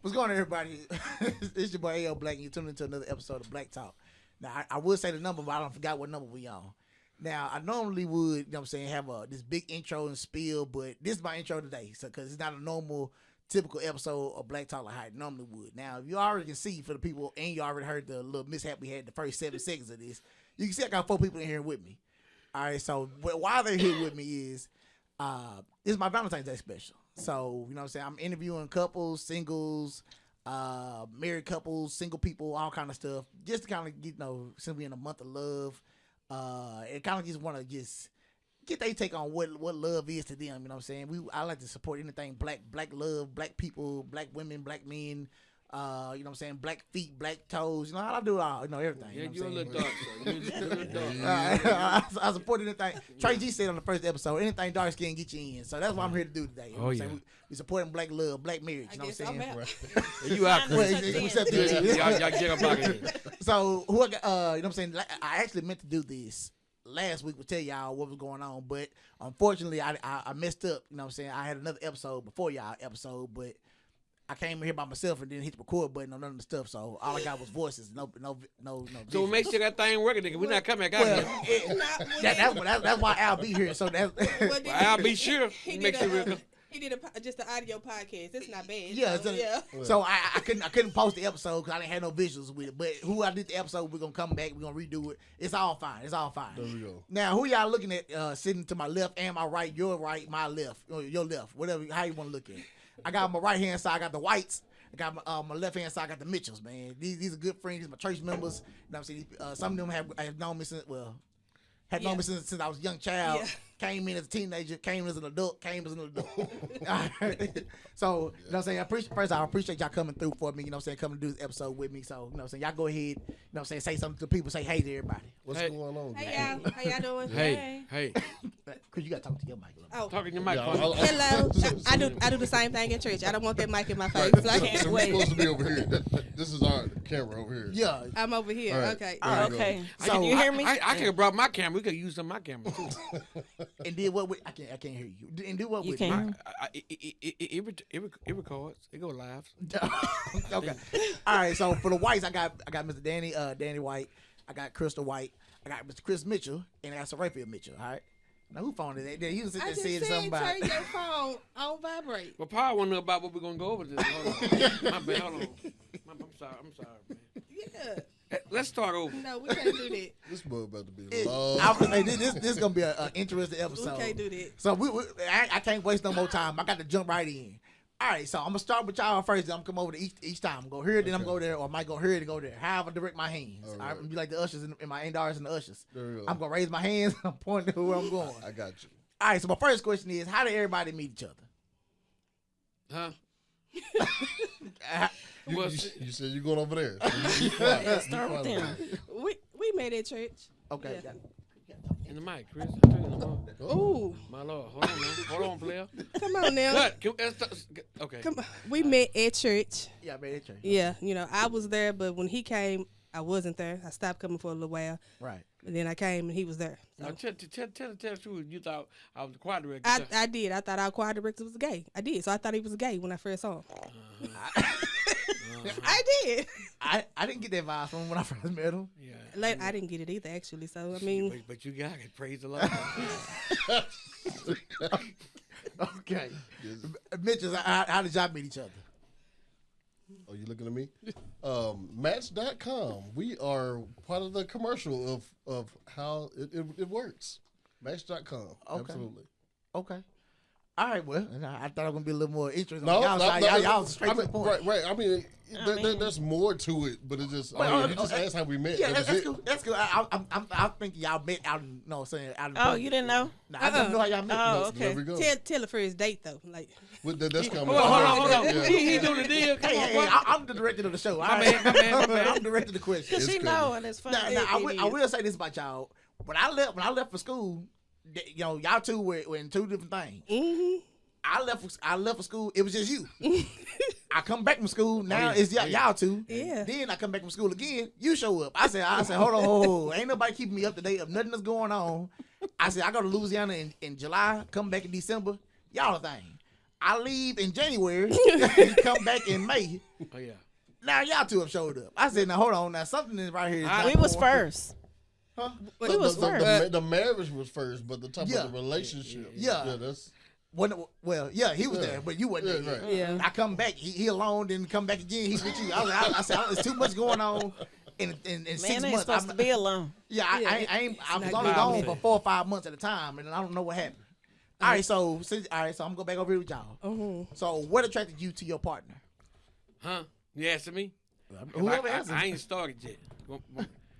What's going on, everybody? It's your boy Ayeyoblackk, and you're tuning into another episode of Black Talk. Now, I would say the number, but I don't forgot what number we on. Now, I normally would, you know what I'm saying, have this big intro and spiel, but this is my intro today, so because it's not a normal, typical episode of Black Talk like how it normally would. Now, if you already can see for the people, and you already heard the little mishap we had the first 7 seconds of this, you can see I got 4 people in here with me. All right, so why they're here with me is, this is my Valentine's Day special. So, you know what I'm saying, I'm interviewing couples, singles, married couples, single people, all kind of stuff, just to kind of, you know, since we're in a month of love, and kind of just want to just get their take on what love is to them, you know what I'm saying? I like to support anything black love, black people, black women, black men, you know what I'm saying, black feet, black toes, you know, I do it all, you know, everything. Yeah, you know you're a little dark, so you're a little dark. I support anything. Trey G said on the first episode, anything dark skin get you in. So that's what I'm here to do today. You know what I'm saying? We supporting black love, black marriage. You know what I'm saying? You out Well, there. except you. Y'all get up out here. So who I got, you know what I'm saying? I actually meant to do this last week to tell y'all what was going on, but unfortunately I messed up. You know what I'm saying? I had another episode before y'all episode, but I came here by myself and didn't hit the record button on none of the stuff. So all I got was voices, no. So make sure that thing working, nigga. We're not coming back out here. That's why Al be here. So that's I'll be sure. Make sure we're He did just an audio podcast. It's not bad. Yeah, so, yeah. So I couldn't post the episode because I didn't have no visuals with it. But who I did the episode, we're gonna come back. We're gonna redo it. It's all fine. It's all fine. There we go. Now, who y'all looking at? Sitting to my left and my right. Your right, my left. Or your left. Whatever. How you want to look at it. I got my right hand side. I got the Whites. I got my left hand side. I got the Mitchells. Man, these are good friends. These are my church members. You know what I'm saying? Some of them have known me since known me since I was a young child. Yeah. Came in as a teenager, came as an adult. So, you know what I'm saying? I appreciate y'all coming through for me, you know what I'm saying, coming to do this episode with me. So, you know what I'm saying, y'all go ahead, you know what I'm saying, say something to people, say hey to everybody. What's going on? Hey, y'all. How y'all doing? Hey. Because you got to talk to your mic a little bit. Oh. Talking your mic. Hello. I do the same thing in church. I don't want that mic in my face. Right. So we're supposed to be over here. This is our camera over here. Yeah. I'm over here. Right. Okay. Okay. So, can you hear me? I could have brought my camera. We could use some of my camera too. And did what with, I can't hear you. And do what You with can. It records. It go live. Okay. All right. So for the Whites, I got Mr. Danny White. I got Crystal White. I got Mr. Chris Mitchell, and I got Sir Raphael Mitchell. All right. Now who phone is that? He was sitting I there just saying said something about. turn your phone on vibrate. Well, Paul want to know about what we're gonna go over this. Hold on. My bad. Hold on. I'm sorry, man. Yeah. Let's start over. No, we can't do that. This boy about to be I was gonna say, this is gonna be an interesting episode. We can't do that. So I can't waste no more time. I got to jump right in. All right, so I'm gonna start with y'all first. Then I'm gonna come over to each time. I'm gonna go here, then I'm gonna go there, or I might go here and go there. However, I direct my hands. All right. I'm gonna be like the ushers in my NDRs and the ushers. There we go. I'm gonna raise my hands. I'm pointing to where I'm going. I got you. All right, so my first question is, how did everybody meet each other? Huh? You said you're going over there. Start with them. We met at church. Okay. Yeah. In the mic, Chris. I'm turning them on. Ooh, My Lord. Hold on, man. Hold on, player. come on now. Cut. Okay. Come on. We met at church. Yeah, I made it. Yeah, you know, I was there, but when he came, I wasn't there. I stopped coming for a little while, Right. and then I came and he was there. So. Now, tell the truth. You thought I was the choir director. I did. I thought our choir director was gay. I did. So I thought he was gay when I first saw him. I did. I didn't get that vibe from him when I first met him. Yeah. I didn't get it either, actually. So I mean, But you got it. Praise the Lord. Okay. Yes. Mitchell, how did y'all meet each other? Oh, you looking at me? Match.com. We are part of the commercial of how it works. Match.com. Okay. Absolutely. Okay. All right, well, I thought it was going to be a little more interesting. No, y'all straight to the point. Right. I mean, there's more to it, but it's just, you just asked how we met. Yeah, that that's cool. That's cool. I think y'all met out in, out in Oh, you didn't know? Nah, I didn't know how y'all met. Oh, There okay. we go. tell her for his date though. Like, That's coming. Hold on. Yeah. He doing the deal. Come Hey, on, hey, boy. I'm the director of the show. My bad. I'm directing the question. Because she It's know, and it's funny. Now, I will say this about y'all. When I left for school, y'all two were in two different things. mm-hmm. I left for school. It was just you. I come back from school. Now it's y'all two. Yeah. Then I come back from school again. You show up. I said, hold on. Ain't nobody keeping me up to date of nothing that's going on. I said, I go to Louisiana in July. Come back in December. Y'all a thing. I leave in January. You come back in May. Oh yeah. Now y'all two have showed up. I said, now hold on. Now something is right here. We was first. Huh? We was first. The marriage was first, but the top Yeah. of the relationship. Yeah. That's Well, yeah, he was there, but you wasn't there. right. Yeah. I come back. He alone. Then come back again. He's with you. I said, there's too much going on in 6 Man ain't months. supposed to be alone. Yeah, I was not only good. gone for 4 or 5 months at a time, and I don't know what happened. All right, so I'm gonna go back over here with y'all. So, what attracted you to your partner? Huh? You asking me? Whoever answers. I ain't started yet.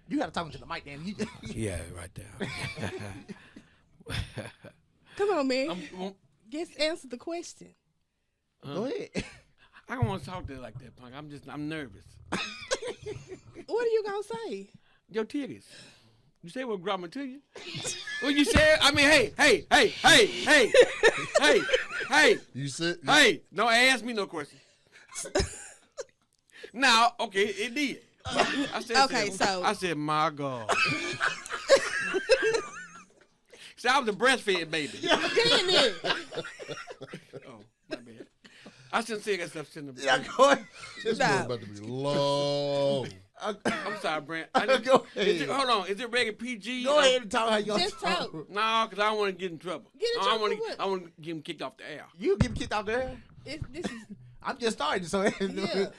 You gotta talk to the mic, then. Yeah, right there. Come on, man. I'm- Just answer the question. Go ahead. I don't want to talk to her like that, punk. I'm nervous. What are you gonna say? Your titties. You say what grammar to you? What you said? I mean, hey. you said. Hey, don't ask me no question. Now, okay, it did. I said, my God. See, I was a breastfed baby. Oh, my bad. I shouldn't say that stuff. Yeah, go ahead. This was about to be long. I'm sorry, Brent. Go ahead. Hold on. Is it rated PG? Go ahead and talk how you gonna Just talk. No, because I don't want to get in trouble. Get in trouble for what? I want to get him kicked off the air. You get kicked out there. This is I'm just starting, so anything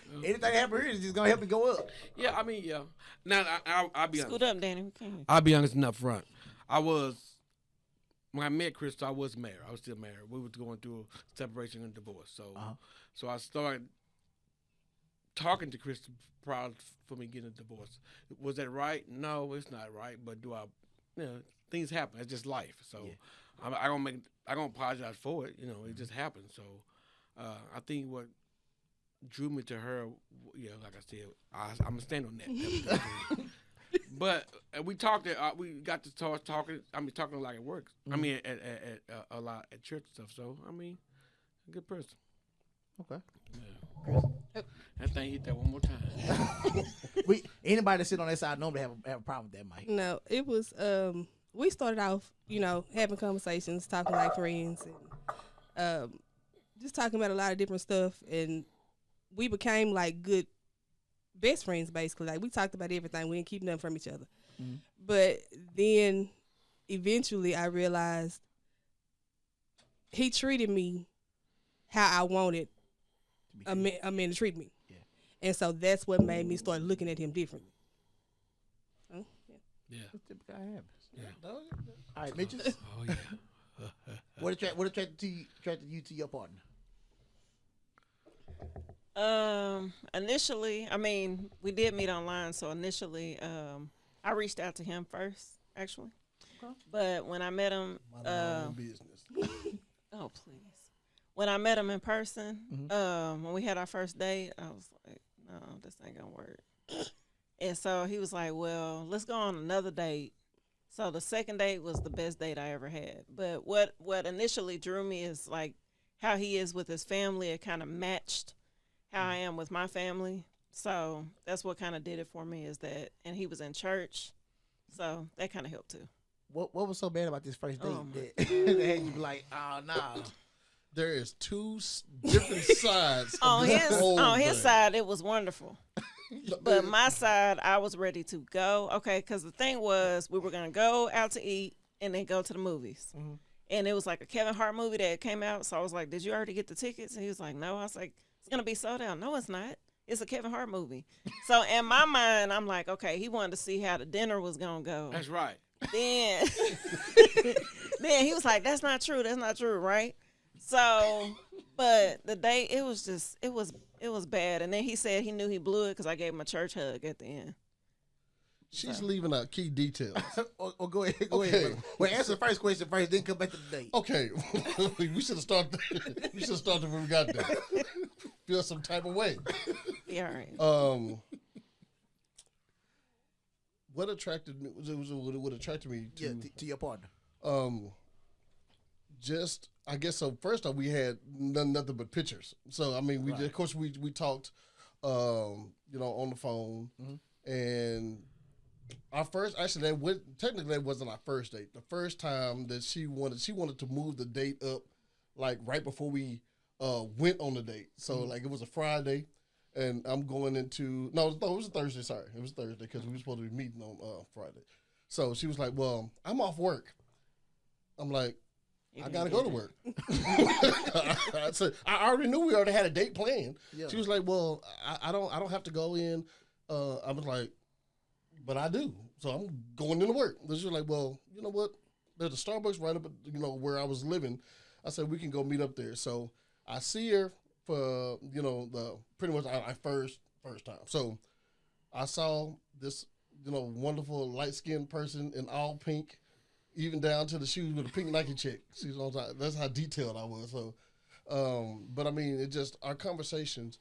happen here is just gonna help me go up. Yeah, I mean, yeah. Now, I'll be honest. Scoot up, Danny. We can't. I'll be honest and up front. When I met Crystal, I was married. I was still married. We was going through a separation and divorce. So I started talking to Crystal prior for me getting a divorce. Was that right? No, it's not right. But things happen. It's just life. So I don't apologize for it. It just happened. So I think what drew me to her, like I said, I'm gonna stand on that. But we talked. We got to talking. I mean, talking like it works. I mean, at a lot at church and stuff. So I mean, a good person. Okay. Yeah. That thing hit that one more time. Anybody that sit on that side normally have a problem with that, Mike. no. It was we started off, having conversations, talking like friends, and just talking about a lot of different stuff, and we became like good best friends basically. Like we talked about everything. We didn't keep nothing from each other. Mm-hmm. But then eventually I realized he treated me how I wanted a man to treat me. Yeah. And so that's what made me start looking at him differently. Yeah. Typical happens. Yeah. All right, Mitchell. Oh yeah. What attracted you to your partner? Initially, I mean, we did meet online, so initially, I reached out to him first, actually. Okay. But when I met him, business. oh please, when I met him in person, when we had our first date, I was like, no, this ain't gonna work. And so he was like, well, let's go on another date. So the second date was the best date I ever had. But what initially drew me is like how he is with his family. It kind of matched how I am with my family. So that's what kind of did it for me is that, and he was in church. So that kind of helped too. What was so bad about this first date Oh, that had you be like, oh, nah. There is two different sides. On of this whole his thing. side, it was wonderful. But my side, I was ready to go. Okay, because the thing was, we were going to go out to eat and then go to the movies. Mm-hmm. And it was like a Kevin Hart movie that came out. So I was like, did you already get the tickets? And he was like, no. I was like, it's going to be sold out. No, it's not. It's a Kevin Hart movie. So in my mind, I'm like, okay, he wanted to see how the dinner was going to go. That's right. Then he was like, that's not true. That's not true, right? So, but the day, it was bad. And then he said he knew he blew it because I gave him a church hug at the end. She's leaving out key details. Or go ahead. Brother. Well, answer the first question first, then come back to the date. Okay, we should have started. We should have started when we got there. Feel some type of way. Yeah, all right. What attracted me? What attracted me to your partner? Just I guess so. First off, we had nothing but pictures. So I mean, of course we talked, on the phone, and our first technically that wasn't our first date. The first time that she wanted to move the date up, like right before we went on the date. So like it was a Friday, and I'm going into it was a Thursday. Sorry, it was Thursday because we were supposed to be meeting on Friday. So she was like, "Well, I'm off work." I'm like, "I gotta go to work." So I already knew we already had a date planned. Yeah. She was like, "Well, I don't have to go in." I was like, "But I do." So I'm going into work. She was like, "Well, you know what? There's a Starbucks right up at, where I was living." I said, "We can go meet up there." So I see her for, the pretty much our first time. So I saw this, wonderful light-skinned person in all pink, even down to the shoes with a pink Nike check. That's how detailed I was. So, but I mean, it just, our conversations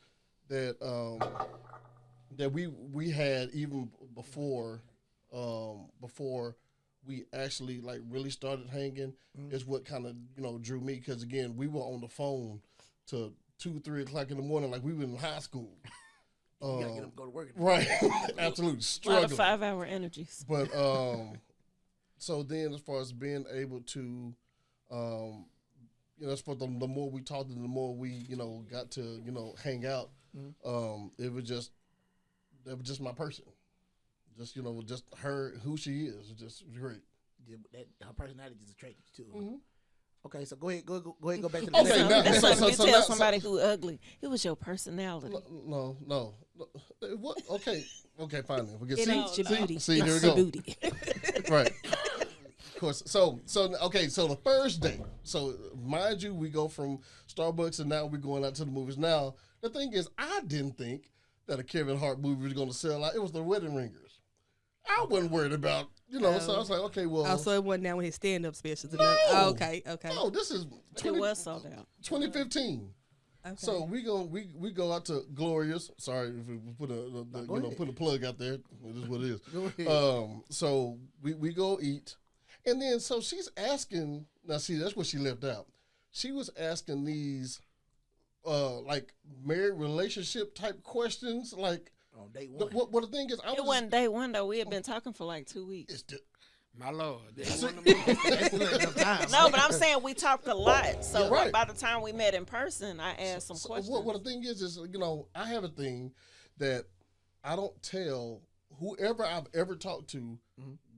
that we had even before we actually like really started hanging is what kind of, drew me. Cause again, we were on the phone till 2-3 o'clock in the morning. Like we were in high school. You gotta get up, go to work. Right. Absolutely. Struggling. A lot of 5-hour energies. But, so then as far as being able to, that's for the more we talked and the more we, got to, hang out, that was just my person. Just, just her, who she is, just great. Yeah, her personality just attracted you to her. Mm-hmm. Okay, so go ahead, go back to the okay, that's like you tell somebody who ugly. It was your personality. No. What? Okay, fine then. It ain't your beauty. See, there we go. Booty. Right. Of course. So the first day. So mind you, we go from Starbucks and now we're going out to the movies. Now the thing is, I didn't think that a Kevin Hart movie was going to sell out. It was The Wedding Ringers. I wasn't worried about, so I was like, okay, well. Also, it wasn't down with his stand-up specials. No. Okay. No, this is it was sold out. 2015. Okay. So we go out to Glorious. Sorry if we put put a plug out there. It is what it is. Go ahead. So we go eat, and then so she's asking. Now see, that's what she left out. She was asking these like married relationship type questions, like on day one. What the thing is, it wasn't day one though. We had been talking for like 2 weeks. My Lord. No, but I'm saying we talked a lot. So by the time we met in person, I asked some questions. What the thing is, I have a thing that I don't tell whoever I've ever talked to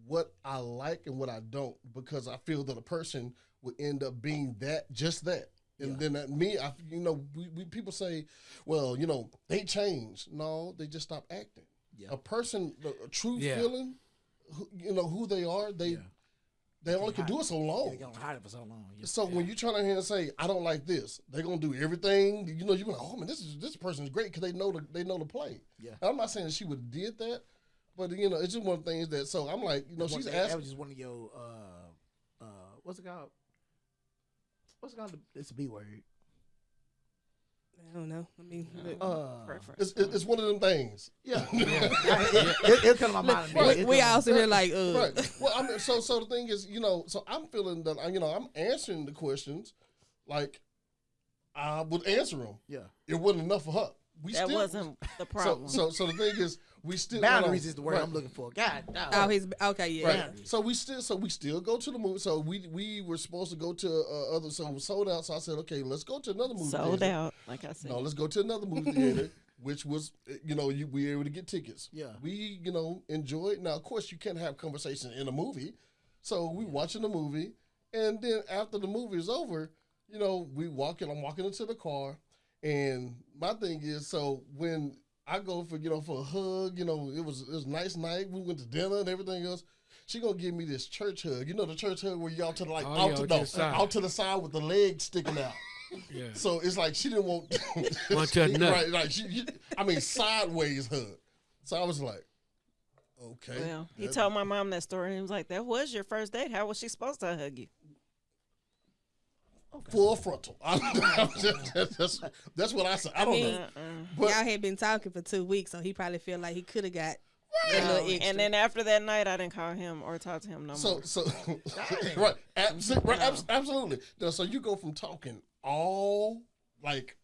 what I like and what I don't, because I feel that a person would end up being just that. And then we people say, well, they changed. No, they just stop acting. Yeah. A person, a true feeling, who they are, they only can do it so long. They're going to hide it for so long. Yeah. So when you try to hear and say, I don't like this, they're going to do everything. You're like, oh man, this person is great because they know the play. Yeah. And I'm not saying that she would have did that, but it's just one of the things that. So I'm like, she's asking. That was just one of your what's it called? It's a B word. I don't know. I mean, it's one of them things. Yeah. It'll come to my mind. Right. We all sit here like, Right. Well, I mean, so the thing is, so I'm feeling that, I'm answering the questions like I would answer them. Yeah. It wasn't enough for her. That wasn't the problem. So the thing is, we still boundaries is the word I'm looking for. God, no. Okay, yeah. Right. So we still go to the movie. So we were supposed to go to other. So it was sold out. So I said, okay, let's go to another movie. Sold out, like I said. No, let's go to another movie theater, which was we were able to get tickets. Yeah. We enjoyed. Now of course you can't have conversation in a movie, so we watching the movie, and then after the movie is over, we walking. I'm walking into the car. And my thing is, so when I go for a hug, it was a nice night. We went to dinner and everything else. She gonna give me this church hug. The church hug where y'all to out to the side with the legs sticking out. Yeah. So it's like she didn't want right, like sideways hug. So I was like, okay. Well, he told my mom that story and he was like, that was your first date. How was she supposed to hug you? Okay. Full frontal. That's what I said. I don't know. But y'all had been talking for 2 weeks, so he probably felt like he could have got a little extra. And then after that night, I didn't call him or talk to him no more. So right, absolutely. So you go from talking all like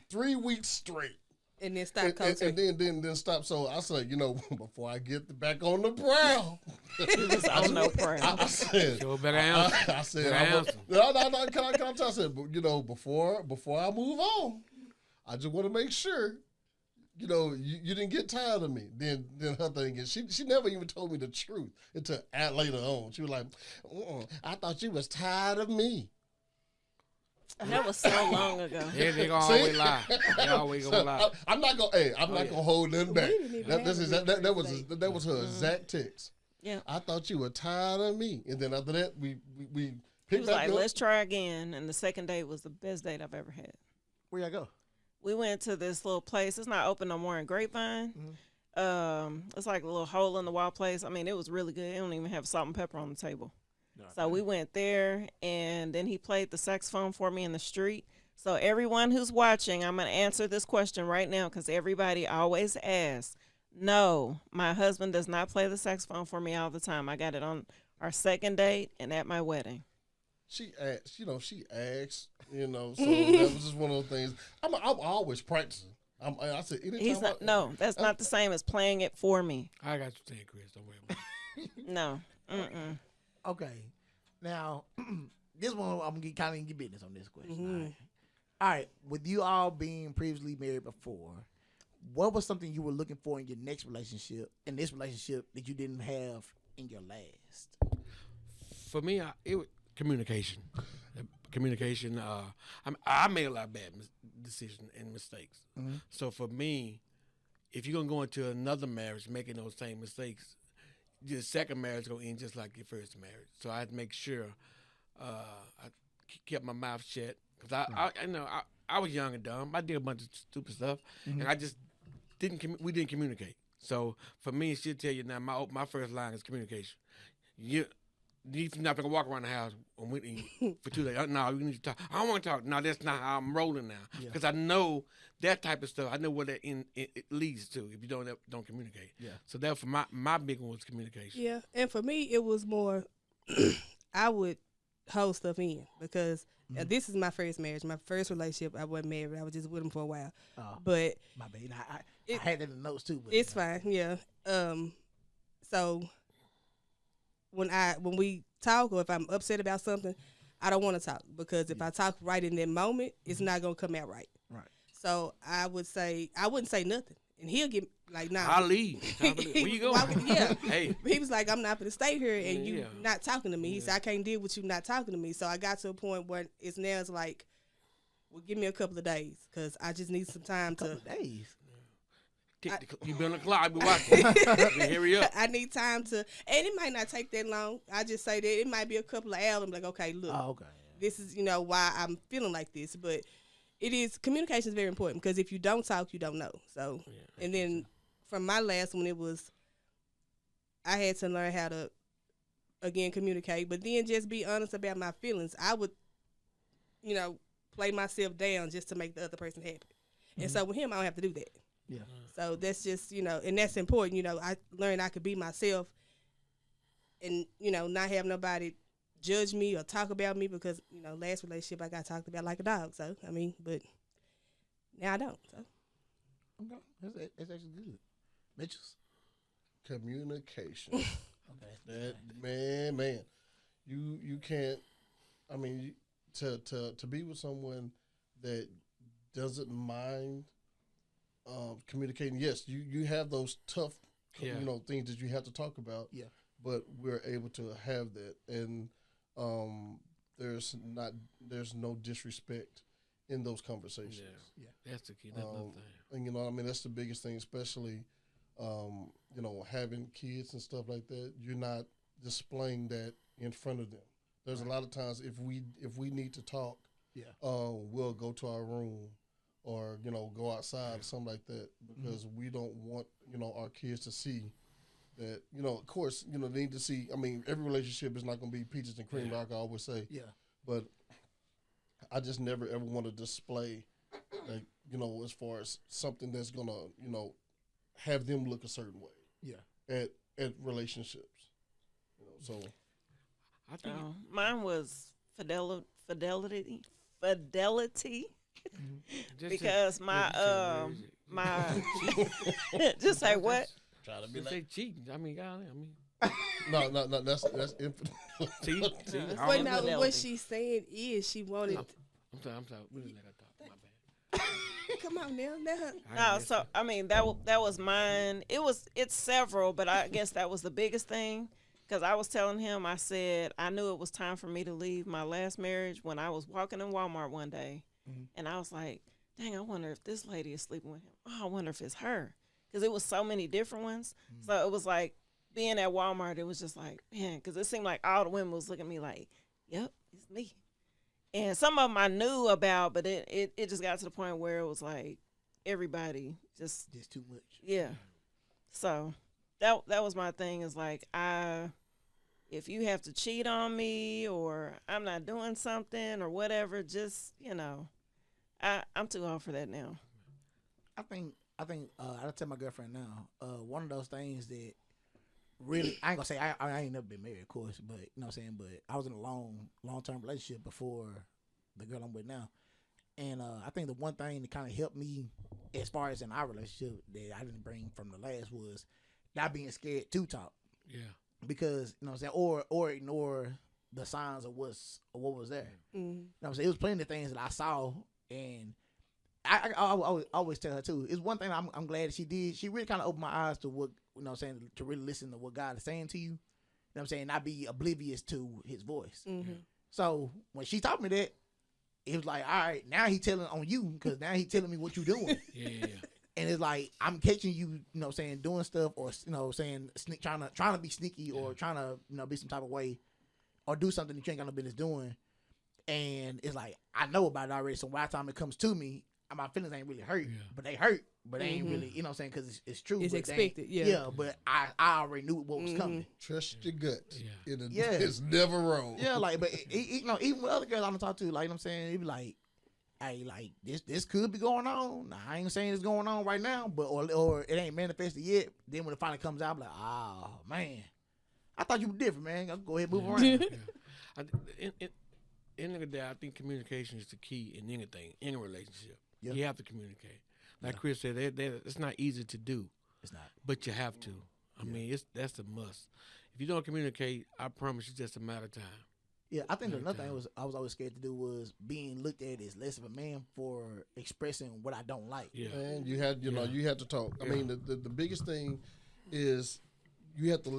3 weeks straight And then stop coaching. And then stop. So I said, before I get back on the prowl. He was on no prowl. I said, Sure better answer. I said, Better answer. no, can I tell you? I said, before I move on, I just want to make sure, you didn't get tired of me. Then her thing is, she never even told me the truth until later on. She was like, I thought you was tired of me. That was so long ago. Yeah, they gonna always lie. They always gonna lie. I'm not gonna hold nothing back. That was her Mm-hmm. exact text. Yeah. I thought you were tired of me, and then after that we He picked was back like, up. let's try again. And the second date was the best date I've ever had. Where y'all go? We went to this little place. It's not open no more in Grapevine. It's like a little hole in the wall place. I mean, it was really good. It don't even have salt and pepper on the table. So we went there, and then he played the saxophone for me in the street. So everyone who's watching, I'm going to answer this question right now because everybody always asks. No, my husband does not play the saxophone for me all the time. I got it on our second date and at my wedding. She asked, so that was just one of those things. I'm always practicing. I said, anytime He's not. No, that's not the same as playing it for me. I got you saying, Chris. Don't worry about it. No. Mm-mm. Okay. Now, this one, I'm going to kind of get business on this question. All right. With you all being previously married before, what was something you were looking for in your next relationship, in this relationship, that you didn't have in your last? For me, it was communication. Communication. I made a lot of bad decisions and mistakes. So for me, if you're gonna go into another marriage making those same mistakes, your second marriage go end just like your first marriage. So I had to make sure I kept my mouth shut because I was young and dumb. I did a bunch of stupid stuff, and I just we didn't communicate. So for me, she'll tell you now. My first line is communication. You're not gonna walk around the house for 2 days. No, you need to talk. I don't want to talk. No, that's not how I'm rolling now. Because I know that type of stuff. I know what it leads to if you don't communicate. Yeah. So therefore, my big one was communication. Yeah, and for me, it was more. I would hold stuff in because this is my first marriage, my first relationship. I wasn't married. I was just with him for a while. But my bad. I had that in the notes too. But it's fine. Yeah. So when we talk or if I'm upset about something, I don't want to talk because if I talk right in that moment, it's not gonna come out right. Right. So I wouldn't say nothing, and he'll get like, nah. I'll leave. Where you going? Yeah. Hey. He was like, I'm not gonna stay here and you not talking to me. He said, I can't deal with you not talking to me. So I got to a point where it's like, well, give me a couple of days because I just need some time to. Days. You been on the clock, I be watching. Hurry up. I need time to, and it might not take that long. I just say that it might be a couple of hours. I'm like, okay, look, this is why I'm feeling like this. But communication is very important because if you don't talk, you don't know. So, and then from my last one, I had to learn how to again communicate, but then just be honest about my feelings. I would, play myself down just to make the other person happy. And so with him, I don't have to do that. Yeah. So that's just, and that's important. I learned I could be myself and, not have nobody judge me or talk about me because, last relationship I got talked about like a dog. So, but now I don't. So. Okay. That's actually good. Mitchell's? Communication. That, man. You can't, to be with someone that doesn't mind communicating. Yes, you have those tough, things that you have to talk about. Yeah. But we're able to have that, and there's no disrespect in those conversations. Yeah. That's the key. That's and that's the biggest thing, especially having kids and stuff like that. You're not displaying that in front of them. There's a lot of times if we need to talk, we'll go to our room. Or go outside or something like that because we don't want our kids to see that of course they need to see. Every relationship is not going to be peaches and cream, like I always say. Yeah. But I just never ever want to display as far as something that's gonna have them look a certain way. Yeah. At relationships. So. I think mine was fidelity. because my just say what? Try to be Just like, say cheating. I mean, God, I mean. no, that's infinite. See, But no, what she's saying is she wanted. I'm sorry. Really let her talk. My bad. Come on now, let her. No, so I mean that was mine. It's several, but I guess that was the biggest thing. Because I was telling him, I said, I knew it was time for me to leave my last marriage when I was walking in Walmart one day. And I was like, dang, I wonder if this lady is sleeping with him. Oh, I wonder if it's her. Because it was so many different ones. So it was like, being at Walmart, it was just like, man, because it seemed like all the women was looking at me like, yep, it's me. And some of them I knew about, but it just got to the point where it was like, everybody just too much. Yeah. So that was my thing, is like, if you have to cheat on me or I'm not doing something or whatever, just, I'm too old for that now. I think I'll tell my girlfriend now, one of those things that really, I ain't gonna say I ain't never been married, of course, but you know what I'm saying, but I was in a long-term relationship before the girl I'm with now. And I think the one thing that kind of helped me as far as in our relationship that I didn't bring from the last was not being scared to talk. Yeah. Because, you know what I'm saying, or ignore the signs of what was there. You know what I'm saying? It was plenty of things that I saw, and I always tell her too. It's one thing I'm glad that she did. She really kind of opened my eyes to what, you know what I'm saying, to really listen to what God is saying to you. You know what I'm saying? Not be oblivious to his voice. So when she taught me that, it was like, all right, now he telling on you, because now he telling me what you doing. Yeah. And it's like, I'm catching you, you know what I'm saying, doing stuff, or, you know what I'm saying, trying to be sneaky, or trying to, you know, be some type of way, or do something that you ain't got no business doing. And it's like, I know about it already, so by the time it comes to me, my feelings ain't really hurt, but they hurt, but they ain't really, you know what I'm saying, because it's true. It's but expected, Yeah, but I already knew what was coming. Trust your gut. Yeah. It's never wrong. Yeah, like, but, you know, even with other girls I don't talk to, like, you know what I'm saying, it be like, hey, like, this could be going on. Now, I ain't saying it's going on right now, but or it ain't manifested yet. Then when it finally comes out, I'm like, oh, man. I thought you were different, man. I'll go ahead and move around. In the day, I think communication is the key in anything, any relationship. Yeah. You have to communicate. Like Chris said, it's not easy to do. It's not. But you have to. I mean, that's a must. If you don't communicate, I promise it's just a matter of time. Yeah, I think another thing I was always scared to do was being looked at as less of a man for expressing what I don't like. Yeah, and you had to talk. I mean, the biggest thing is you have to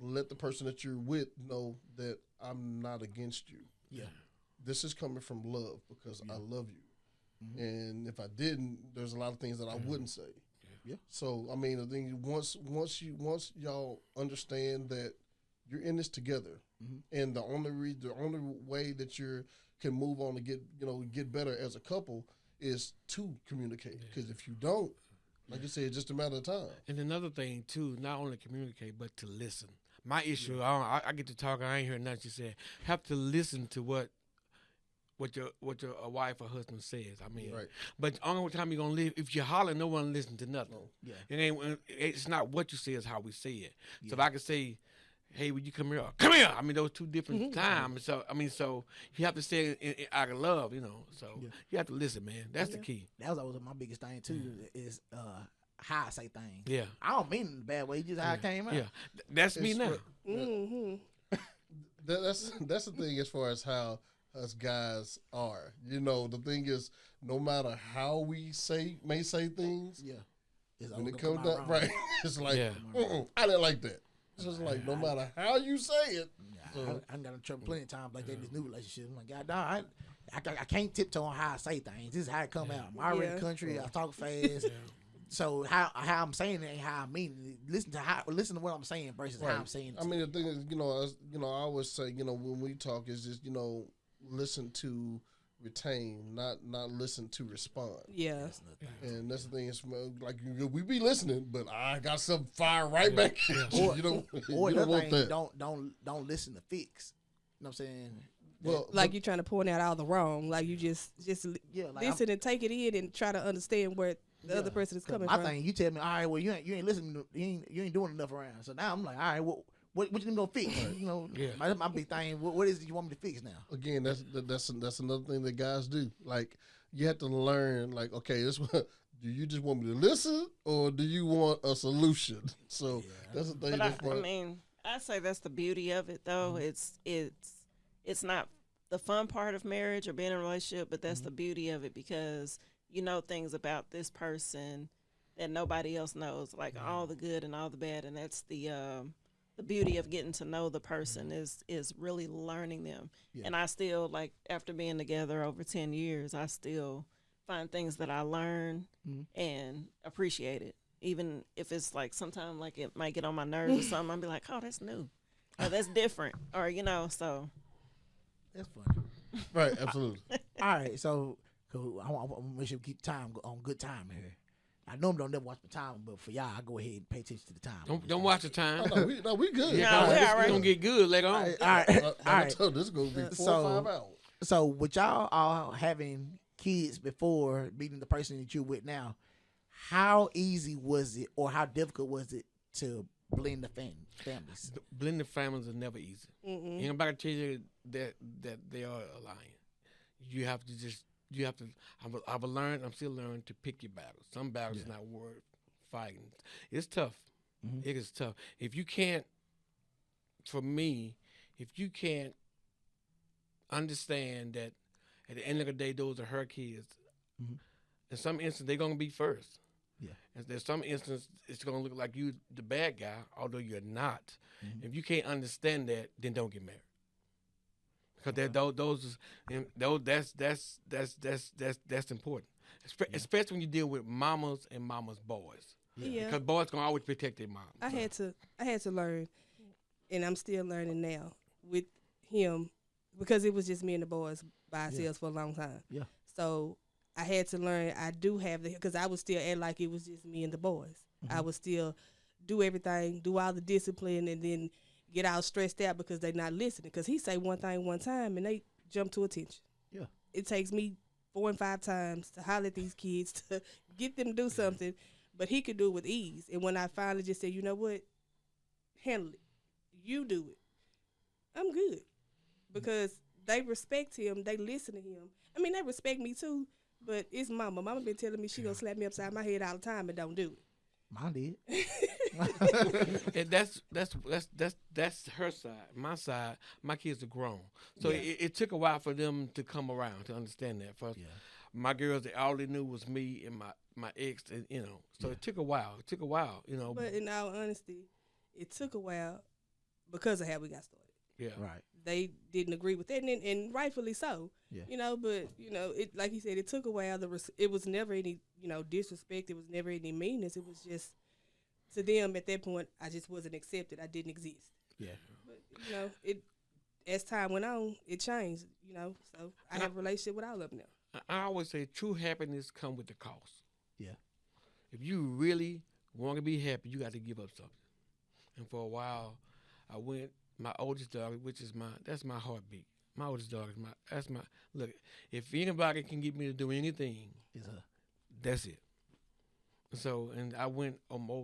let the person that you're with know that I'm not against you. Yeah, this is coming from love because I love you, and if I didn't, there's a lot of things that I wouldn't say. Yeah. So I mean, the thing once y'all understand that you're in this together. And the only way that you can move on to get better as a couple is to communicate. Because if you don't, like you said, it's just a matter of time. And another thing too, not only communicate but to listen. My issue, I get to talk, I ain't heard nothing she said. Have to listen to what your wife or husband says. I mean, right. But the only time you're gonna live, if you holler, no one listen to nothing. Yeah, it's not what you say, it's how we say it. Yeah. So if I could say, hey, would you come here? Come here. I mean, those two different times. So you have to say it out of love, you know. So you have to listen, man. That's the key. That was always my biggest thing too. Is how I say things. Yeah, I don't mean it in a bad way. Just how I came out. Yeah, that's me now. That's the thing as far as how us guys are. You know, the thing is, no matter how we may say things, when it comes down, right, it's like, I didn't like that. It's just like, no matter how you say it. I got in trouble plenty of times like that in this new relationship. I'm like, God, dog, I can't tiptoe on how I say things. This is how it come out. I'm already country. I talk fast. So how I'm saying it ain't how I mean it. Listen to what I'm saying versus how I'm saying it. I mean, the thing is, I always say, when we talk is just, listen to retain, not listen to respond. Yeah. And that's the thing, is like we be listening, but I got some fire right back. Or, you don't want that. Don't listen to fix. You know what I'm saying? Well, like you're trying to point out all the wrong. Like you just listen and take it in and try to understand where the other person is coming from. I think you tell me, all right, well you ain't listening, you ain't doing enough around. So now I'm like, all right, What you gonna fix? You know, my big thing. What is it you want me to fix now? Again, that's another thing that guys do. Like you have to learn. Like, okay, this one. Do you just want me to listen, or do you want a solution? So that's the thing. But I mean, I say that's the beauty of it, though. It's not the fun part of marriage or being in a relationship, but that's the beauty of it because you know things about this person that nobody else knows, like all the good and all the bad, and that's the beauty of getting to know the person is really learning them. Yeah. And I still, like, after being together over 10 years, I still find things that I learn and appreciate it. Even if it's like sometimes like it might get on my nerves or something, I'll be like, oh, that's new. Or that's different. Or, you know, so. That's funny. Right, absolutely. All right, so I want to make sure we keep time on good time here. I normally don't never watch my time, but for y'all, I go ahead and pay attention to the time. Don't watch the time. Oh, we good. Yeah, it's gonna get good later on. All right. I told this is gonna be 4 or 5 hours. So with y'all all having kids before meeting the person that you're with now, how easy was it, or how difficult was it to blend the families? Blending families is never easy. Ain't nobody tell you that they are aligned. You have to. I've learned. I'm still learning to pick your battles. Some battles is not worth fighting. It's tough. It is tough. If you can't, for me, if you can't understand that at the end of the day, those are her kids. In some instances, they're gonna be first. Yeah. And there's some instances it's gonna look like you the bad guy, although you're not. If you can't understand that, then don't get married. Because that's important, especially when you deal with mamas and mamas' boys. Yeah. Because boys gonna always protect their mom. I had to learn, and I'm still learning now with him, because it was just me and the boys by ourselves for a long time. Yeah. So I had to learn. I do have because I would still act like it was just me and the boys. I would still do everything, do all the discipline, and then get all stressed out because they're not listening. Because he say one thing one time and they jump to attention. Yeah. It takes me 4 and 5 times to holler at these kids to get them to do something, but he could do it with ease. And when I finally just said, you know what, handle it, you do it, I'm good. Because they respect him, they listen to him. I mean, they respect me too, but it's mama. Mama been telling me she gonna slap me upside my head all the time and don't do it. Mine did. And that's her side. My side, my kids are grown, so it took a while for them to come around to understand that. First, my girls, they all they knew was me and my ex, and you know. So it took a while. You know. But in all honesty, it took a while because of how we got started. Yeah. Right. They didn't agree with that, and rightfully so. Yeah. You know, but you know, it like you said, it took a while. It was never any disrespect. It was never any meanness. It was just to them at that point. I just wasn't accepted. I didn't exist. Yeah. But you know, as time went on, it changed. You know, so I have a relationship with all of them now. I always say true happiness comes with the cost. Yeah. If you really want to be happy, you got to give up something. And for a while, I went. My oldest daughter, that's my heartbeat. My oldest daughter, look. If anybody can get me to do anything, it's her. That's it. So, and I went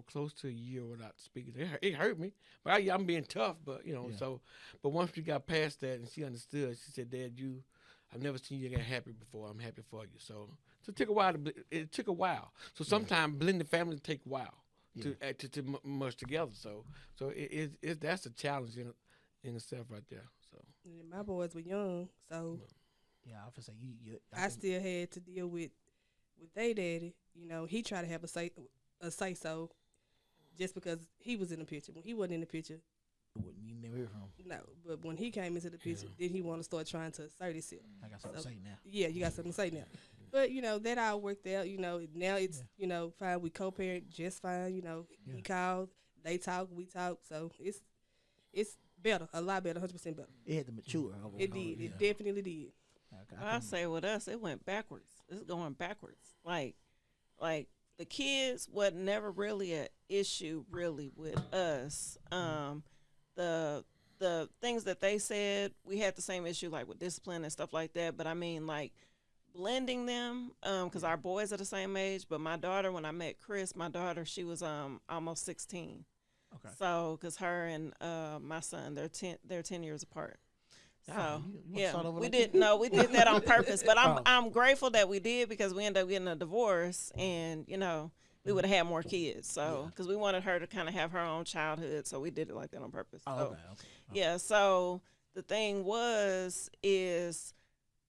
close to a year without speaking. It hurt me, but I'm being tough. But you know, but once we got past that, and she understood, she said, "Dad, I've never seen you get happy before. I'm happy for you." So it took a while. It took a while. So sometimes blending families take a while. To merge together, so that's a challenge in itself right there. So and my boys were young, so I was say I still had to deal with their daddy. You know, he tried to have a say so, just because he was in the picture. When he wasn't in the picture, you never hear from him. No, but when he came into the picture, then he want to start trying to assert himself. I got something to say now. Yeah, you got something to say now. But, you know, that all worked out. You know, now it's, fine. We co-parent just fine. You know, he called, they talk, we talk. So it's better, a lot better, 100% better. It had to mature. It did. It definitely did. I say with us, it went backwards. It's going backwards. Like the kids was never really an issue really with us. The things that they said, we had the same issue like with discipline and stuff like that. But I mean, like, blending them, because our boys are the same age. But my daughter, when I met Chris, she was almost 16. Okay. So, because her and my son, they're 10 years apart. So you start over we like did that? no, we did that on purpose. But Oh. I'm grateful that we did, because we ended up getting a divorce, and we would have had more kids. So because we wanted her to kind of have her own childhood, so we did it like that on purpose. Oh, So, okay. yeah. So the thing is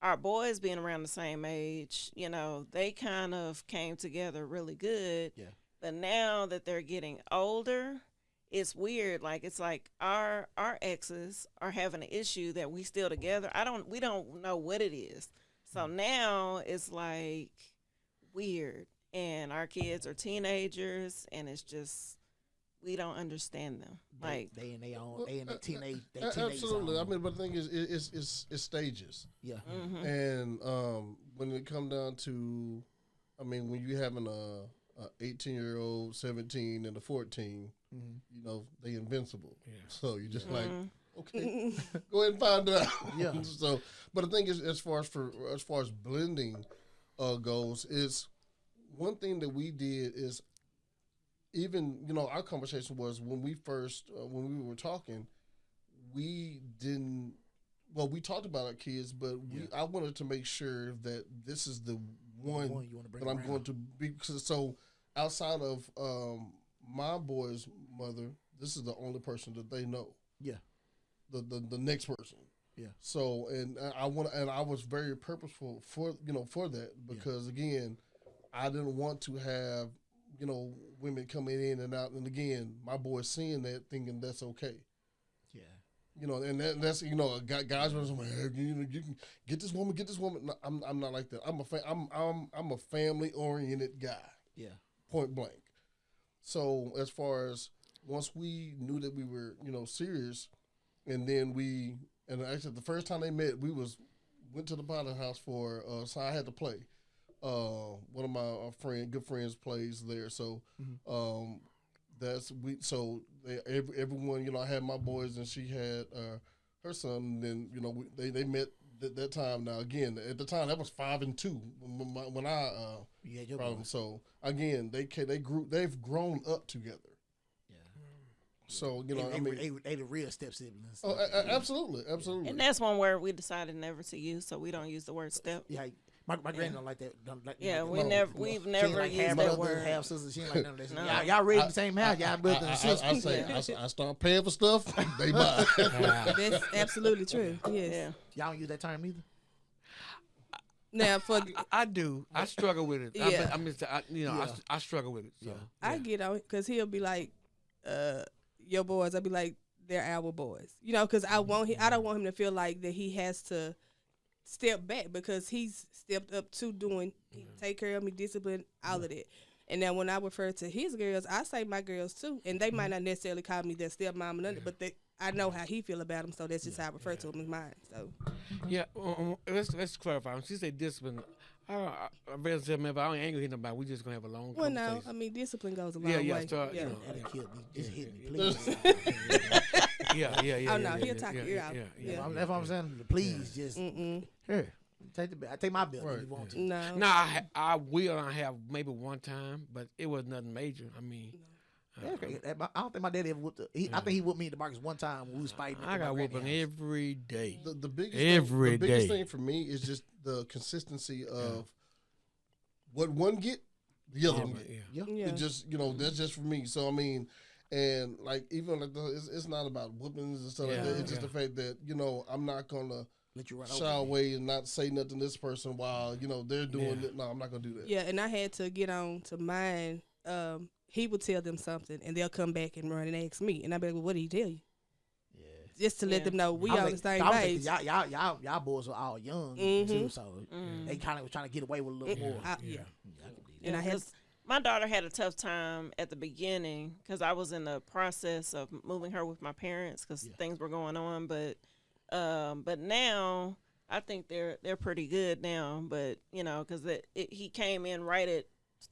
our boys being around the same age, they kind of came together really good. Yeah. But now that they're getting older, it's weird. Like, it's like our exes are having an issue that we still together. We don't know what it is. So now it's like weird, and our kids are teenagers, and it's just, we don't understand them. Like, they in their own, they in their teenage, absolutely. zone. I mean, but the thing is, it's stages. Yeah. mm-hmm. And when it come down to, I mean, when you having a 18-year-old, 17, and a 14, they invincible. Yeah. So you just like, Mm-hmm. okay, go ahead and find out. Yeah. So, but the thing is, as far as blending goes, is one thing that we did is, even our conversation was when we were talking, we didn't. Well, we talked about our kids, but I wanted to make sure that this is the one you wanna bring that I'm around. going to be. So outside of my boy's mother, this is the only person that they know. Yeah. The next person. Yeah. So and I was very purposeful for that, because again, I didn't want to have women coming in and out, and again, my boy's seeing that, thinking that's okay. Yeah. And that's guys was like, hey, you can get this woman. No, I'm not like that. I'm a family oriented guy. Yeah. Point blank. So as far as once we knew that we were serious, and then actually the first time they met, went to the pilot house for so I had to play. One of my good friends plays there, so everyone, I had my boys and she had her son, and then they met that time. Now again, at the time that was 5 and 2 when I problem. So again, they've grown up together. So they the real step siblings. Oh, absolutely. And that's one word we decided never to use, so we don't use the word step. Yeah, my granny don't like that. We've She never ain't like used half that brother, word. half sister. She ain't like none of that. No. Y'all raised in the same house. Y'all brothers and sisters. I start paying for stuff. They buy. That's absolutely true. Yes. Yeah. Y'all don't use that term either. Now I do. I struggle with it. Yeah. I struggle with it. So. I get on it because he'll be like, your boys. I'll be like, they're our boys. Because I don't want him to feel like that he has to step back, because he's stepped up to take care of me, discipline, all of that. And now when I refer to his girls, I say my girls too, and they might not necessarily call me their stepmom or nothing, but I know how he feel about them, so that's just how I refer to them as mine. So yeah, let's clarify. When she say discipline, I rather say, man, if I ain't angry with nobody, we just gonna have a long conversation. no, I mean discipline goes a long way. So, Yeah. That killed me. Just hit me, please. Yeah. Oh no, he'll talk your ear out. Yeah. That's what I'm saying. Please, just here. I take my bill if you want to. No. No, I will. I have maybe one time, but it was nothing major. I mean, I don't think my daddy ever whooped. I think he whooped me in the Marcus one time when we was fighting. I got whooping every day. The biggest Every biggest day. thing for me is just the consistency of what one get, the other one get. Yeah. It just that's just for me. So I mean, and like even like it's not about whoopings and stuff like that. It's just the fact that I'm not gonna let you run shy away and not say nothing to this person while they're doing it. No, I'm not gonna do that. Yeah, and I had to get on to mine. He would tell them something, and they'll come back and run and ask me, and I'll be like, well, what did he tell you? Yeah. Just to let them know we on the same page. Y'all boys were all young too, so they kind of was trying to get away with a little more. And I had my daughter had a tough time at the beginning because I was in the process of moving her with my parents because things were going on, but now I think they're pretty good now. But because he came in right at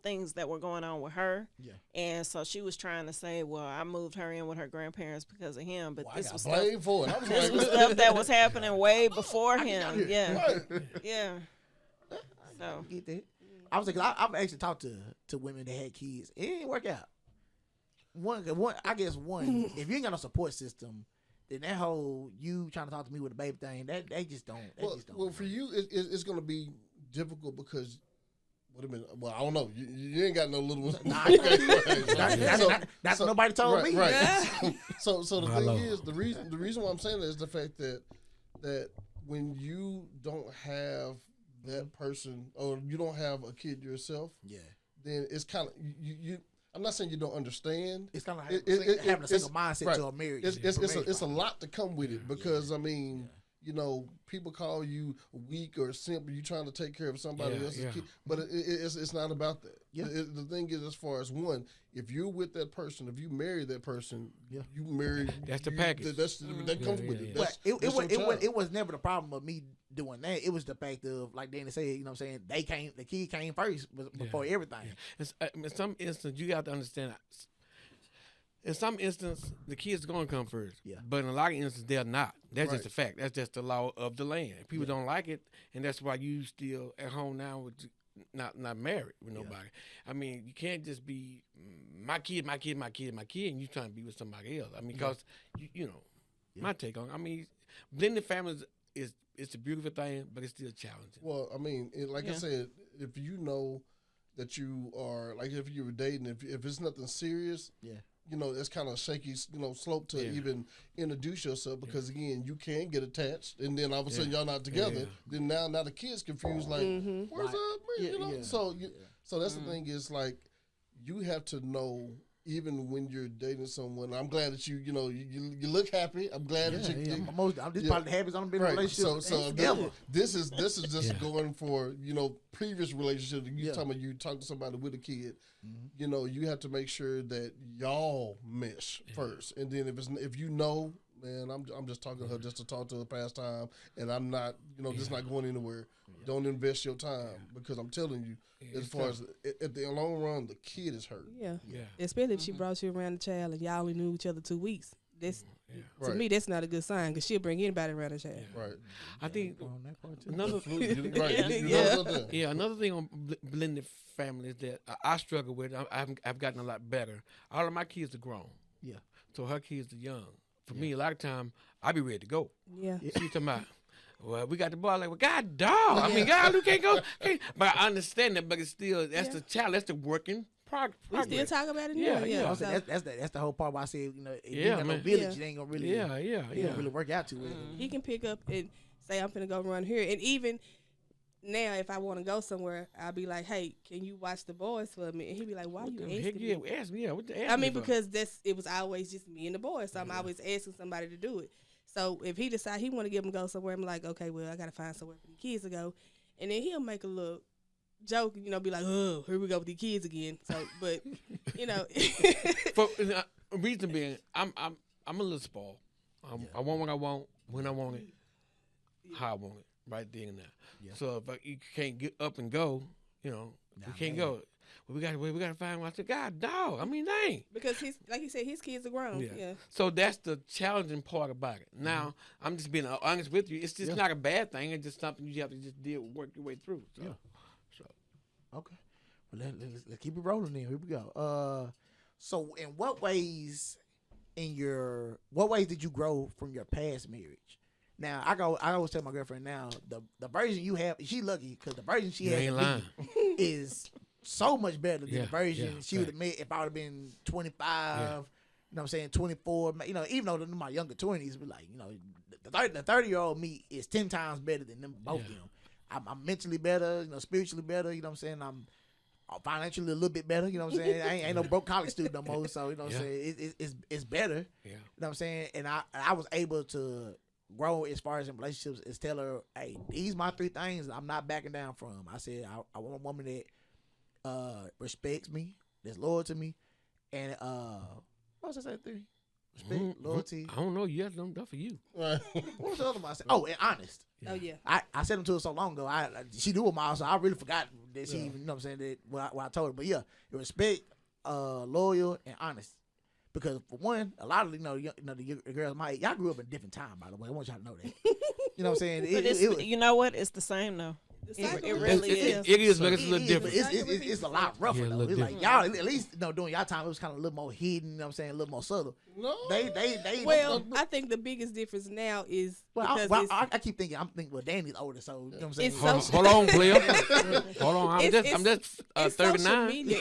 things that were going on with her, and so she was trying to say, well, I moved her in with her grandparents because of him, but this was blamed for it. This was stuff that was happening way before him. Yeah. So get that. I was like, I've actually talked to women that had kids. It didn't work out. I guess if you ain't got no support system, then that whole you trying to talk to me with a baby thing, they just don't. Well, for you, it's going to be difficult because. Wait a minute. Well, I don't know. You ain't got no little ones. That's what nobody told me. Right. So the thing is, the reason why I'm saying that is the fact that when you don't have that person or you don't have a kid yourself, then it's kind of you. I'm not saying you don't understand. It's kind of like having a single mindset to a marriage. It's a lot to come with it because I mean. You know, people call you weak or simple. You trying to take care of somebody else's kid, but it's not about that. Yeah. The thing is, as far as one, if you're with that person, if you marry that person, you marry. That's the package. That comes with it. But it was never the problem of me doing that. It was the fact of, like Danny said, you know what I'm saying, the kid came first before everything. Yeah. In some instance, you got to understand. In some instances, the kids are going to come first. Yeah. But in a lot of instances, they're not. That's just a fact. That's just the law of the land. People don't like it, and that's why you still at home now with not married with nobody. I mean, you can't just be my kid, and you trying to be with somebody else. I mean, because, you know, my take on it. I mean, blended families it's a beautiful thing, but it's still challenging. Well, I mean, I said, if you know that you are, like if you were dating, if it's nothing serious, you know, it's kind of shaky, you know, slope to even introduce yourself because again, you can get attached, and then all of a sudden y'all not together. Then now the kids confused, like, where's up, you know? So that's the thing is like, you have to know. Even when you're dating someone, I'm glad that you look happy. I'm glad that you. I'm just probably the happiest I've been in a relationship. So this is just going for previous relationships. You talking about you talk to somebody with a kid. You know, you have to make sure that y'all mesh first, and then if you know, man, I'm just talking to her just to talk to her pastime, and I'm not just not going anywhere. Don't invest your time because I'm telling you. As far as at the long run, the kid is hurt. Yeah. Especially if she brought you around the child and y'all only knew each other 2 weeks. To me, that's not a good sign because she'll bring anybody around the child. Right. I think another another thing on blended families that I struggle with. I've gotten a lot better. All of my kids are grown. Yeah. So her kids are young. For me, a lot of time I be ready to go. Yeah. She talking about. Well, we got the ball like, well, God, dog. I mean, God, we can't go. But I understand that, but it's still, that's the challenge. That's the working progress. We still talk about it now. Yeah. So that's the whole part where I said, if you got no village, it ain't going to really, really work out too well. He can pick up and say, I'm finna go run here. And even now, if I want to go somewhere, I'll be like, hey, can you watch the boys for me? And he'll be like, why you asking me? Ask me. What the I mean, because it was always just me and the boys. So I'm always asking somebody to do it. So if he decide he want to get him to go somewhere, I'm like, okay, well, I got to find somewhere for the kids to go. And then he'll make a little joke, be like, oh, here we go with the kids again. So, but, For reason being, I'm a little spoiled. I want what I want, when I want it, how I want it, right there and there. Yeah. So if you can't get up and go, we can't go. We got to find one. I said, God, dog. I mean, dang. Because like you said, his kids are grown. Yeah. So that's the challenging part about it. Now, I'm just being honest with you. It's just not a bad thing. It's just something you have to just work your way through. So. Okay. Well, let's keep it rolling then. Here we go. So in what ways did you grow from your past marriage? Now, I always tell my girlfriend now, the version you have, she lucky because the version she has is so much better than the version she would have made if I would have been 25, you know what I'm saying, 24, even though my younger 20s, but like, the 30-year-old me is 10 times better than them, both of them. I'm mentally better, spiritually better, you know what I'm saying, I'm financially a little bit better, you know what I'm saying, I ain't no broke college student no more, so, you know what I'm saying, it's better, you know what I'm saying, and I was able to grow as far as in relationships is tell her, hey, these my 3 things I'm not backing down from. I said, I want a woman that respects me, that's loyal to me, and what was I saying? 3? Respect, loyalty. I don't know. You have them done for you. What was the other one I said? Oh, and honest. Oh yeah. I said them to her so long ago. She knew them all, so I really forgot that she even, you know what I'm saying, that what I told her. But yeah, respect, loyal, and honest. Because for one, a lot of the girls y'all grew up in a different time, by the way. I want y'all to know that. You know what I'm saying? You know what? It's the same though. It really is. It is, but it's a little different. It's a lot rougher Yeah, a though. little It's like y'all at least during y'all time it was kind of a little more hidden. You know what I'm saying, a little more subtle. No. They. Well, I think the biggest difference now is because I keep thinking. I'm thinking. Well, Danny's older, so you know what I'm saying. It's Hold on, player. Hold on. I'm just it's 39. social media.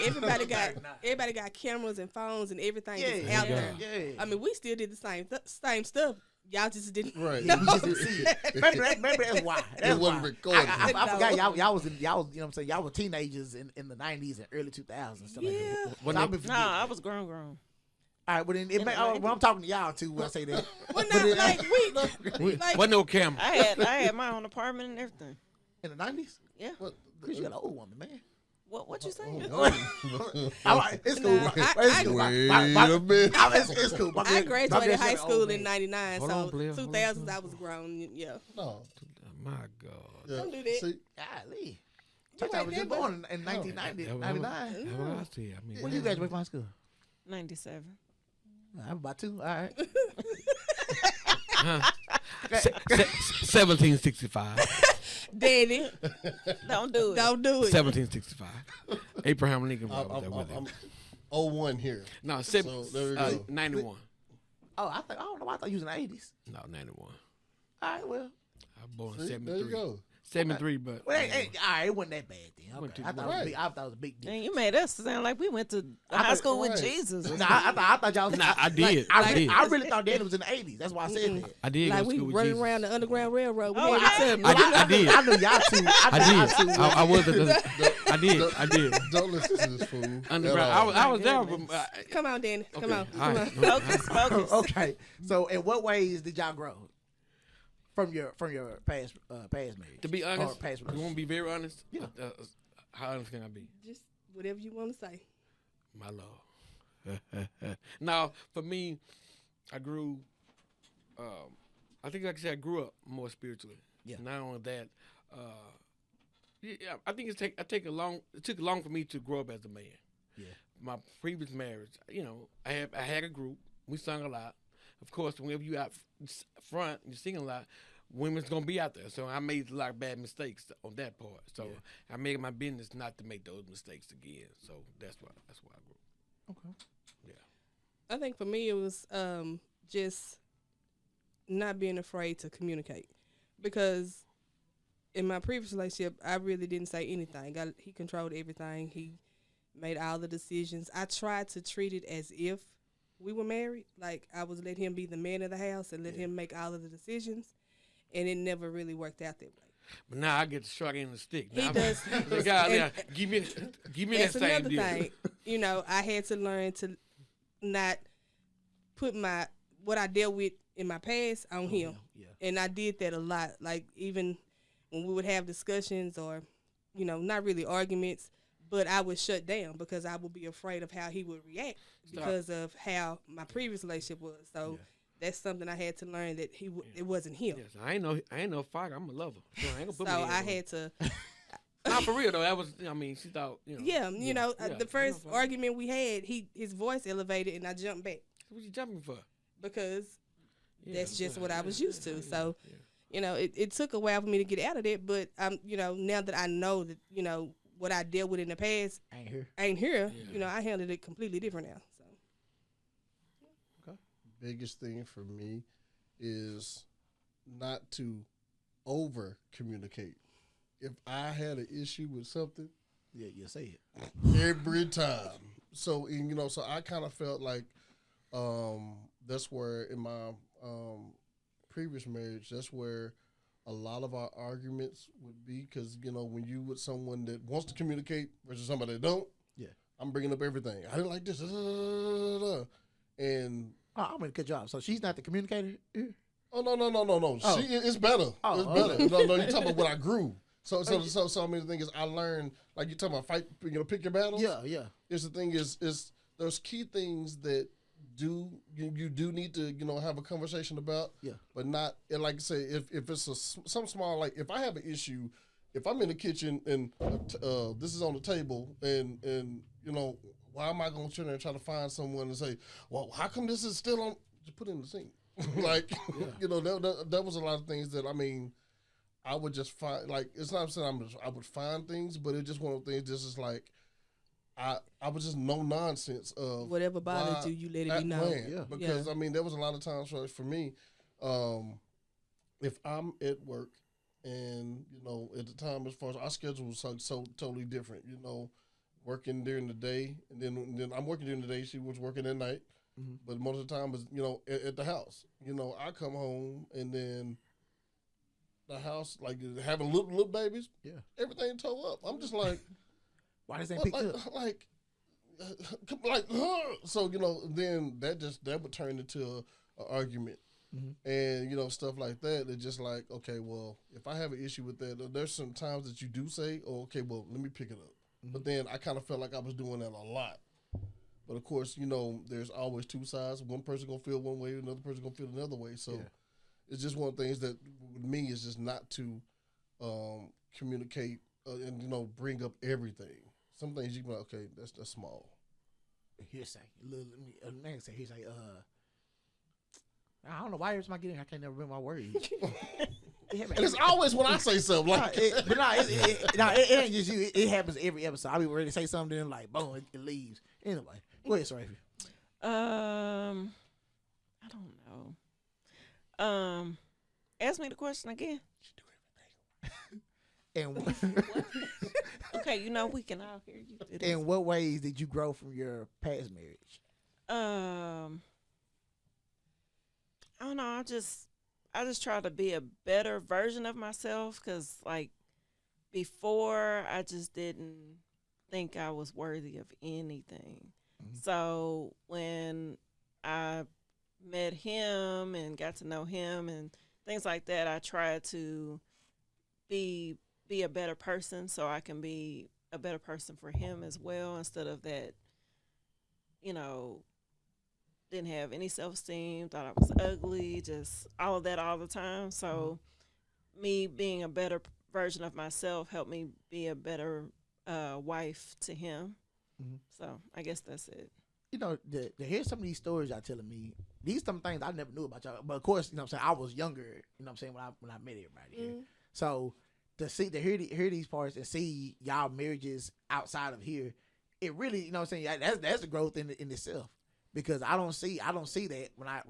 Everybody got cameras and phones and everything that's out there. Yeah. I mean, we still did the same stuff. Y'all just didn't. Right. Yeah, you just didn't see it. Maybe that's why. It wasn't recorded. I forgot y'all was you know what I'm saying, y'all were teenagers in the 90s and early 2000s. Stuff Yeah. like that. I was grown. All right, but then when I'm talking to y'all too, when I say that. Well, not like we like. Wasn't no camera. I had my own apartment and everything. In the 90s? Yeah. Chris, you got an old woman, man. What you saying? It's cool. No, It's cool. Wait a minute. It's cool. I graduated high school in '90. '99, Hold so on, Blair, hold on. 2000s I was grown. Yeah. No. My God. Yeah. Don't do that. See, Golly. I was just born in 1990, That's 99. what I see. I mean, When you graduate from high school? 97. I'm about to. All right. 1765. Daddy, Don't do it. don't do it. 1765. Abraham Lincoln was there with him. I'm 01 here. No, So there we go. 91. I don't know. I thought you was in the 80s. No, 91. All right, well. I was born in See, 73. there you go. 73, but All right, it wasn't that bad then. Went Okay. to- I thought it was a big deal. And you made us sound like we went to high school with right. Jesus. Nah, I thought y'all was. Nah, I did. I I really thought Danny was in the 80s. That's why I said that. I did Like go to we school with running Jesus. around the Underground Railroad. We Oh, had yeah. each other. I did. I knew y'all too. I did. I was at the. I did. Don't listen to this fool. Underground. At all. I was there. Come on, Danny. Come on. All Come right. on. Focus. Okay. So, in what ways did y'all grow from your past marriage? To be Or honest, past you want relationship? to be very honest? Yeah. How honest can I be? Just whatever you want to say. My love. Now, for me, I grew. I think, like I said, I grew up more spiritually. Yeah. Not only that, yeah, I think it took long for me to grow up as a man. Yeah. My previous marriage, I had a group. We sung a lot. Of course, whenever you out front, you sing a lot. Women's gonna be out there, so I made a lot of bad mistakes on that part. So I made it my business not to make those mistakes again. So that's why I grew. Okay. Yeah. I think for me it was just not being afraid to communicate, because in my previous relationship I really didn't say anything. He controlled everything. He made all the decisions. I tried to treat it as if we were married. Like I was letting him be the man of the house and let him make all of the decisions, and it never really worked out that way. But now I get the short end of the stick. He Now, does. The guy there, give me that That's same another deal. thing. I had to learn to not put what I dealt with in my past on him. Yeah. And I did that a lot. Like even when we would have discussions or, not really arguments, but I would shut down because I would be afraid of how he would react because of how my previous relationship was. So that's something I had to learn, that it wasn't him. Yes, I ain't no fighter. I'm a lover. So I ain't gonna put So my head I on. had to. Not for real though. That was. I mean, she thought. The first argument we had, his voice elevated and I jumped back What you jumping for? because Yeah, that's just what I was used to. yeah, So, yeah. it took a while for me to get out of that, but now that I know that, what I dealt with in the past Ain't here. Yeah. I handled it completely different now. So Biggest thing for me is not to over communicate. If I had an issue with something, Yeah, you say it. every time. So so I kind of felt like that's where in my previous marriage, that's where a lot of our arguments would be, because when you with someone that wants to communicate versus somebody that don't, I'm bringing up everything. I didn't like this, and I'm gonna cut you off. So she's not the communicator here? no. Oh. It's better. Oh, It's better. okay. No, you're talking about what I grew. So I mean, the thing is, I learned, like you're talking about fight, pick your battles. Yeah. Is the thing is there's key things that you do need to have a conversation about. Yeah. But not, and like I say, if it's some small, like if I have an issue, if I'm in the kitchen and this is on the table and why am I going to turn there and try to find someone and say, well, how come this is still on? Just put it in the sink. Like that was a lot of things that, I mean, I would just find, like, it's not saying I would find things, but it's just one of the things. Just is like I was just no nonsense of whatever bothered you, you let it be known. Plan. Yeah, because I mean, there was a lot of times for me, if I'm at work, and you know, at the time, as far as our schedule was so totally different, you know, working during the day, and then I'm working during the day. She was working at night, but most of the time was, you know, at the house. You know, I come home and then the house, like having little babies, everything tore up. I'm just like, why does that pick up? So, you know, then that would turn into an argument, and you know, stuff like that. It's just like, okay, well, if I have an issue with that, there's some times that you do say, oh, okay, well, let me pick it up. But then I kind of felt like I was doing that a lot. But of course, you know, there's always two sides. One person gonna feel one way, another person gonna feel another way. So it's just one of the things that with me is just not to communicate and, you know, bring up everything. Some things you can be like, okay, that's small. Hearsay. Man say hearsay. I don't know why every time I get in, I can't never remember my words. And it's always when I say something like, it ain't just you. It happens every episode. I'll be ready to say something, then like boom, it leaves. Anyway, go ahead, Sophie. I don't know. Ask me the question again. And okay, you know, we can all hear you. In what ways did you grow from your past marriage? I don't know. I just try to be a better version of myself, because like before I just didn't think I was worthy of anything. So when I met him and got to know him and things like that, I tried to be a better person so I can be a better person for him as well, instead of that, you know, didn't have any self-esteem, thought I was ugly, just all of that all the time. So me being a better version of myself helped me be a better wife to him. So I guess that's it. You know, to hear some of these stories y'all telling me, these some things I never knew about y'all. But of course, you know what I'm saying, I was younger, you know what I'm saying, when I met everybody here. So to hear these parts and see y'all marriages outside of here, it really, you know what I'm saying, that's the growth in itself. Because I don't see that when I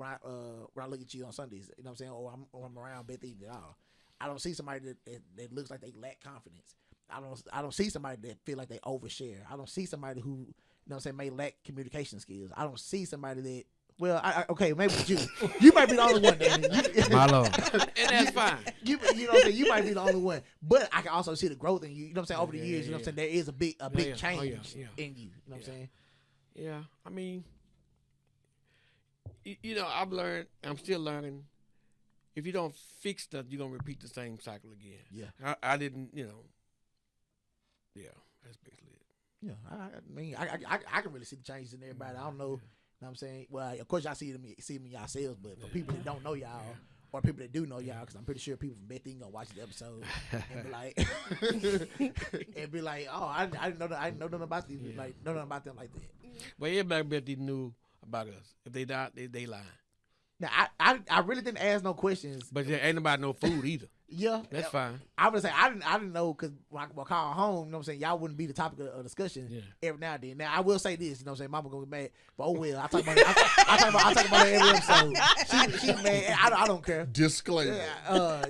look at you on Sundays, you know what I'm saying, or I'm around Beth Eden at all. I don't see somebody that looks like they lack confidence. I don't see somebody that feel like they overshare. I don't see somebody who, you know what I'm saying, may lack communication skills. I don't see somebody that, well, okay, maybe with you. You might be the only one, Danny. My Lord. And that's fine. You know what I'm saying, you might be the only one. But I can also see the growth in you. You know what I'm saying, over the years, you know what I'm saying, there is a big change in you. You know what I'm saying? Yeah, I mean, you know, I'm still learning. If you don't fix stuff, you're going to repeat the same cycle again. Yeah. I didn't, you know. Yeah, that's basically it. Yeah, I mean, I can really see the changes in everybody. I don't know, you know what I'm saying? Well, of course, y'all see them yourselves, but for people that don't know y'all, or people that do know y'all, because I'm pretty sure people from Beth Eden gonna watch the episode and be like, oh, I didn't know that. I didn't know nothing about these, like, know nothing about them like that. Well, everybody Beth Eden knew about us. If they died, they lying. Now, I really didn't ask no questions. But there ain't nobody no food either. Yeah. That's fine. I would say I didn't know, because when I call home, you know what I'm saying, y'all wouldn't be the topic of discussion every now and then. Now, I will say this, you know what I'm saying, Mama gonna get mad, but oh well, I talk about it every episode. She mad, I don't care. Disclaimer. I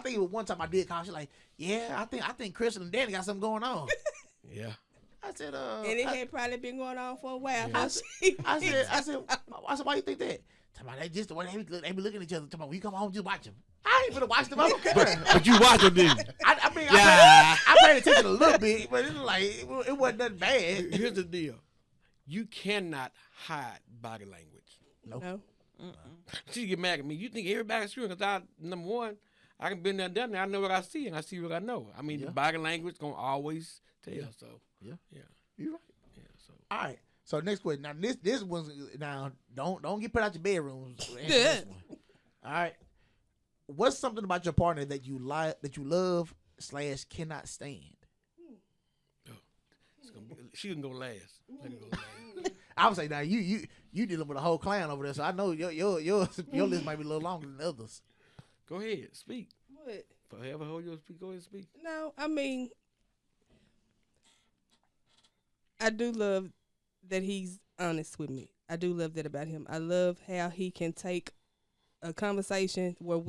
think it was one time I did call, she like, yeah, I think Crystal and Danny got something going on. Yeah. I said, and it had probably been going on for a while. I said, why you think that? They just the way they be looking at each other. When you come home, just watch them. I ain't gonna watch them. I don't care. But you watch them, didn't you? I mean, I paid attention a little bit, but it wasn't nothing bad. Here's the deal: you cannot hide body language. No. She get mad at me. You think everybody's screwing? Because number one, I can been there, done that. I know what I see, and I see what I know. I mean, the body language gonna always tell. So yeah, you're right. Yeah. So all right. So next question. Now this one's don't get put out your bedrooms. Yeah. All right. What's something about your partner that you love / cannot stand? She can go last. I would say now you dealing with a whole clan over there, so I know your list might be a little longer than others. Go ahead, speak. What? Forever hold your speak. Go ahead and speak. No, I mean, I do love that he's honest with me. I do love that about him. I love how he can take a conversation where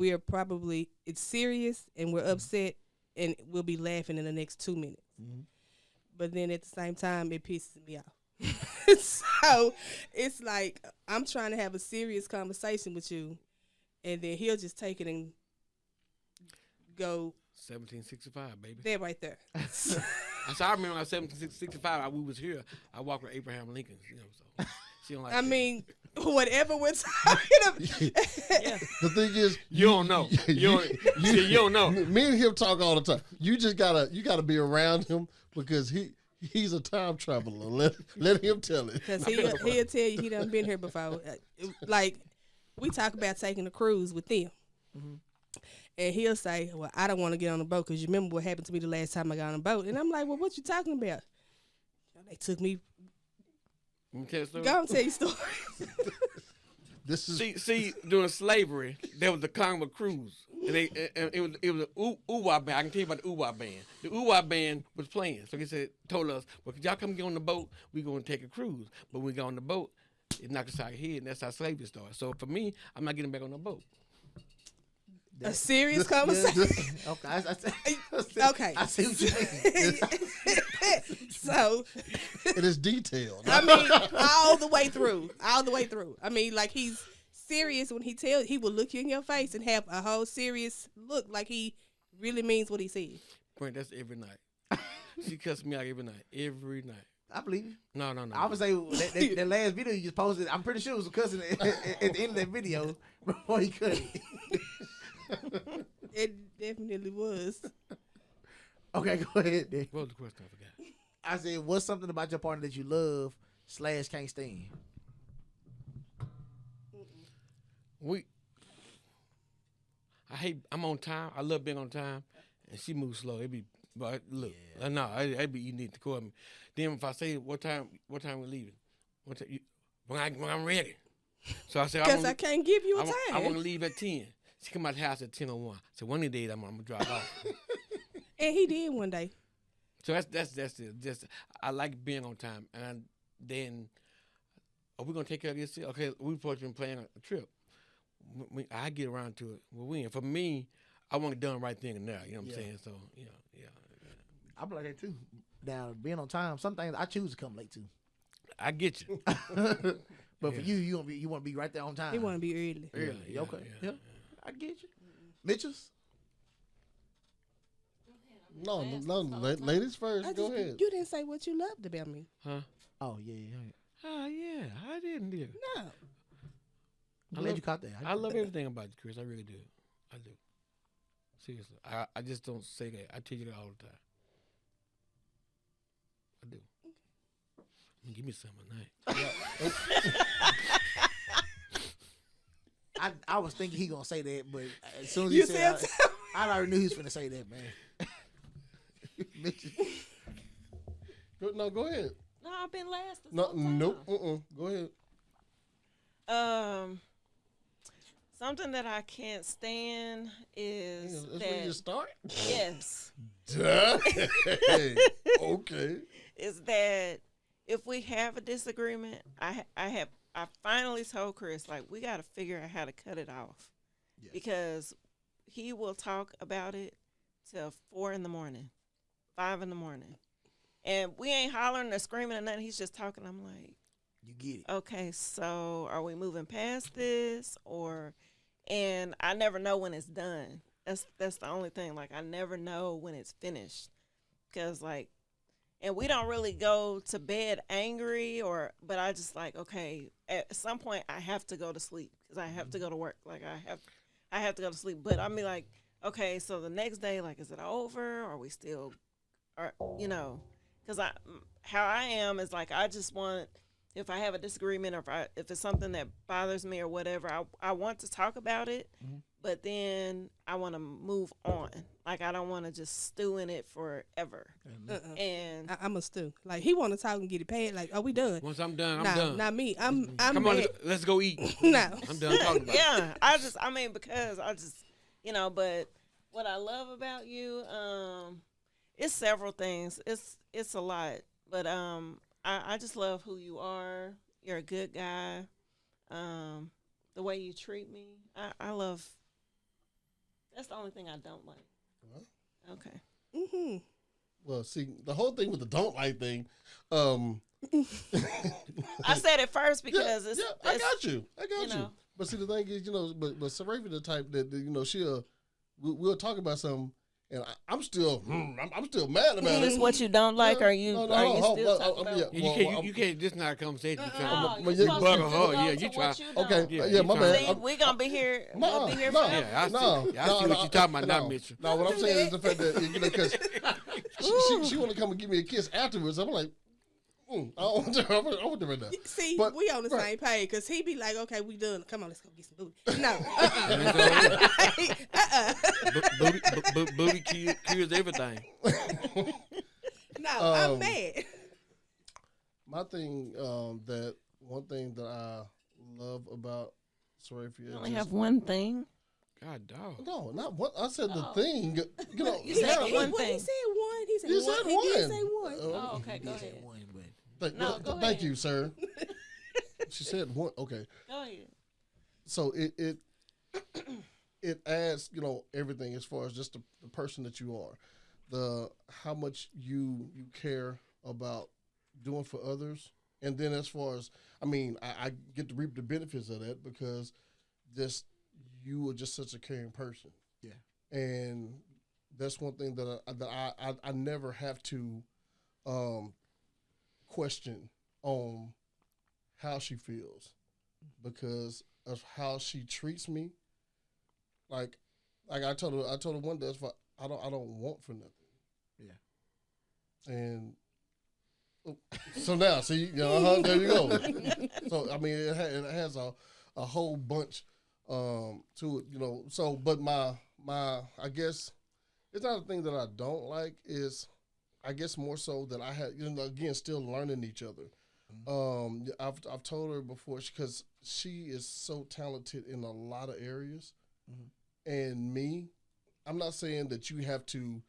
it's serious and we're upset and we'll be laughing in the next 2 minutes. Mm-hmm. But then at the same time, it pisses me off. So it's like I'm trying to have a serious conversation with you, and then he'll just take it and go 1765, baby. there right there. So I remember when 1765, we was here. I walked with Abraham Lincoln, so she don't like I that. mean, whatever we're talking about. Yeah. The thing is, You don't know. You don't know. me and him talk all the time. You just gotta be around him because he's a time traveler. Let him tell it. Because he'll tell you he done been here before. Like, we talk about taking a cruise with them. Mm-hmm. And he'll say, well, I don't want to get on the boat because you remember what happened to me the last time I got on a boat. And I'm like, well, what you talking about? They took me. Let me tell you a story. Go and tell your story. This is See, during slavery, there was the Congo cruise, and it was an Uwa band. I can tell you about the Uwa band. The Uwa band was playing, so he told us, well, could y'all come get on the boat? We gonna take a cruise, but when we got on the boat, it knocked us out of here, and that's how slavery started. So for me, I'm not getting back on the boat. A serious conversation. Okay. Okay. I see what you mean. So it is detailed. I mean, all the way through. I mean, like, he's serious when he will look you in your face and have a whole serious look like he really means what he said. Brent, that's every night. She cussed me out every night. Every night. I believe you. No. I would say that last video you just posted, I'm pretty sure it was a cussing at the end of that video before he cut it. It definitely was. Okay, go ahead then. What was the question? I forgot. I said, what's something about your partner that you love / can't stand? I'm on time. I love being on time, and she moves slow. But look, it'd be you need to call me. Then if I say what time we leaving, when I'm ready. So I said, because I can't give you a time. I want to leave at 10. She come out the house at 10:01. So one of the days I'm gonna drive off. And he did one day. So that's it. Just I like being on time, and then are we gonna take care of this? Okay, we supposed to be planning a trip. I get around to it. Well, for me, I want it done right then and there. You know what I'm saying? So yeah. I'm like that too. Now being on time, some things I choose to come late too. I get you. But for you want to be right there on time. He want to be early. Early. Yeah, okay. Yeah. I get you. Mitchell's? No, ladies first. Go ahead. You didn't say what you loved about me. Huh? Oh, yeah. Oh, yeah. I didn't, dear. No. I'm glad you caught that. I love everything about you, Chris. I really do. I do. Seriously. I just don't say that. I tell you that all the time. I do. Give me some tonight. I was thinking he gonna say that, but as soon as he said I already knew he was gonna say that, man. No, go ahead. No, I've been last. Nope. Go ahead. Something that I can't stand is that's where you start. Yes. Okay. Is that if we have a disagreement, I finally told Chris, like, we got to figure out how to cut it off. Yes. Because he will talk about it till 4 in the morning, 5 in the morning. And we ain't hollering or screaming or nothing. He's just talking. I'm like, you get it. Okay, so are we moving past this? And I never know when it's done. That's the only thing. Like, I never know when it's finished. Because, like, and we don't really go to bed angry but I just like, okay, at some point I have to go to sleep because I have to go to work. Like I have to go to sleep. But I mean, like, okay, so the next day, like, is it over? Or are we still, because how I am is like, I just want, if I have a disagreement or if it's something that bothers me or whatever, I want to talk about it, but then I want to move on. Like, I don't want to just stew in it forever. And I'm a stew. Like, he want to talk and get it paid. Like, are we done? Once I'm done, I'm done. Not me. I'm Come on, let's go eat. No. I'm done talking about it. Yeah, because you know. But what I love about you, it's several things. It's a lot, but I just love who you are. You're a good guy. The way you treat me, I love. That's the only thing I don't like. Well, Okay. Mm-hmm. well, see, the whole thing with the don't like thing. I said it first because yeah, it's. I got you. You. know. But see, the thing is, but Sarafia the type that we'll talk about something, and I'm still mad about Is this it. what you don't like? Yeah. Are you still talking about? Yeah, you can't just not conversation. No, but you're you supposed bug to her. go Yeah, to you try. what you don't. Okay, Yeah, yeah, my you bad. See, we're gonna be here. We'll be here forever. Yeah, I see what you're talking about now, Mitchell. No, what I'm saying is the fact that because she want to come and give me a kiss afterwards. I'm like, I want to right now. See, But- we on the right. same page because he be like, okay, we done. Come on, let's go get some booty. No. Booty cures everything. No, I'm mad. My thing, one thing that I love about Sarafia. You only have one thing. God, dog. No, not what I said. The thing, You said yeah, one He thing. said one. He said You one. said He did one. say one. Oh, okay, go He said ahead. one, but Go thank ahead. you, sir. She said one. Okay, Go ahead. so it adds, everything as far as just the person that you are, how much you care about doing for others, and then as far as I get to reap the benefits of that because just you are just such a caring person. Yeah, and that's one thing that I never have to question on how she feels because of how she treats me. Like I told her one day, I don't want for nothing. yeah. And so now, see, there you go. So it has a whole bunch to it, So, but my I guess it's not a thing that I don't like. Is I guess more so that I had again still learning each other. I've told her before because she is so talented in a lot of areas, and me, I'm not saying that you have to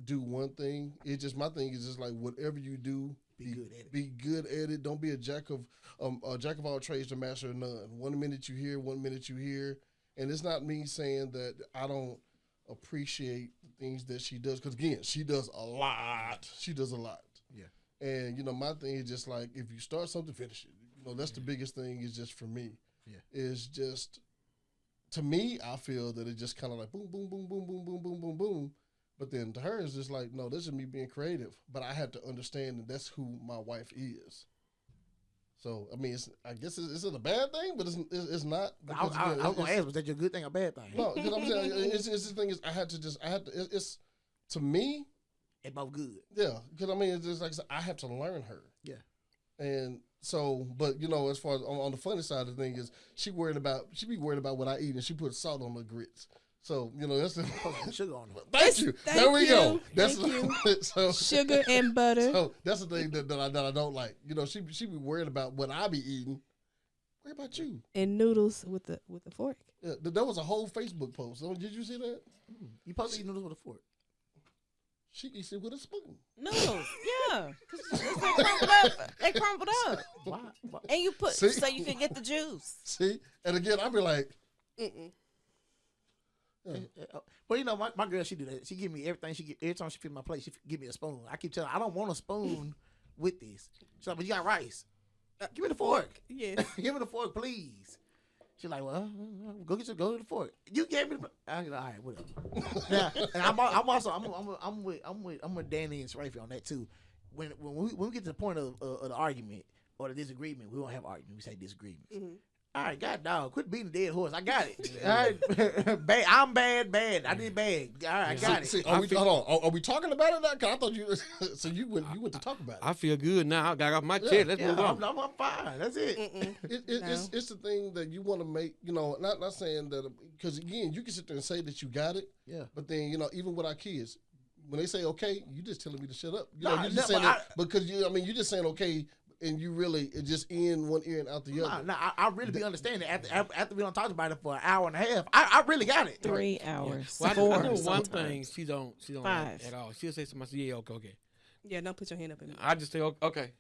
do one thing. It's just my thing is just like whatever you do, Be good at it. Be good at it. Don't be a jack of all trades, the master of none. 1 minute you here, 1 minute you here, and it's not me saying that I don't appreciate the things that she does because again, she does a lot. Yeah. And my thing is just like if you start something, finish it. That's the biggest thing. Is just for me. Yeah. Is just to me, I feel that it just kind of like boom, boom, boom, boom, boom, boom, boom, boom, boom. But then to her, it's just like, no, this is me being creative. But I have to understand that that's who my wife is. So, I guess it's a bad thing, but it's not. I was going to ask, was that your good thing or bad thing? No, because I'm saying, it's the thing is, it's, to me. It's both good. Yeah, because it's just like I said, I have to learn her. Yeah. And so, but as far as on the funny side of the thing is, she be worried about what I eat and she puts salt on her grits. So, that's the sugar on it. Thank you. There we go. That's so sugar and butter. So that's the thing that I don't like. She be worried about what I be eating. What about you? And noodles with the fork. Yeah, there was a whole Facebook post. Did you see that? You supposed to eat noodles with a fork. She eats it with a spoon. Noodles, yeah. They crumbled up. Why? And you put See? so you can get the juice. See? And again, I be like, Well, my girl, she do that. She give me everything. Every time she feed my plate, she give me a spoon. I keep telling her, I don't want a spoon with this. She's like, but you got rice. Give me the fork. Yes. Give me the fork, please. She's like, well, go to the fork. You gave me the. I go, all right, whatever. Now, and I'm with Danny and Sarafia on that too. When we get to the point of the argument or the disagreement, we don't have argument. We say disagreements. Mm-hmm. All right, God dog, quit beating the dead horse. I got it. All right, bad. I'm bad. I did bad. All right, I got it. Hold on. Are we talking about it now? Cause I thought you. So you went to talk about it. I feel good now. I got off my chest. Let's move on. I'm fine. That's it. It's the thing that you want to make. Not saying that because again, you can sit there and say that you got it. Yeah. But then even with our kids, when they say okay, you just telling me to shut up. Nah, you just saying that because you just saying okay. and you really it just in one ear and out the other. Nah, I really be understanding. After we don't talk about it for an hour and a half, I really got it. 3 hours. Well, Four I know one sometimes. thing she don't 5. at all. She'll say something. Yeah, okay. Yeah, don't put your hand up in me. I just say okay.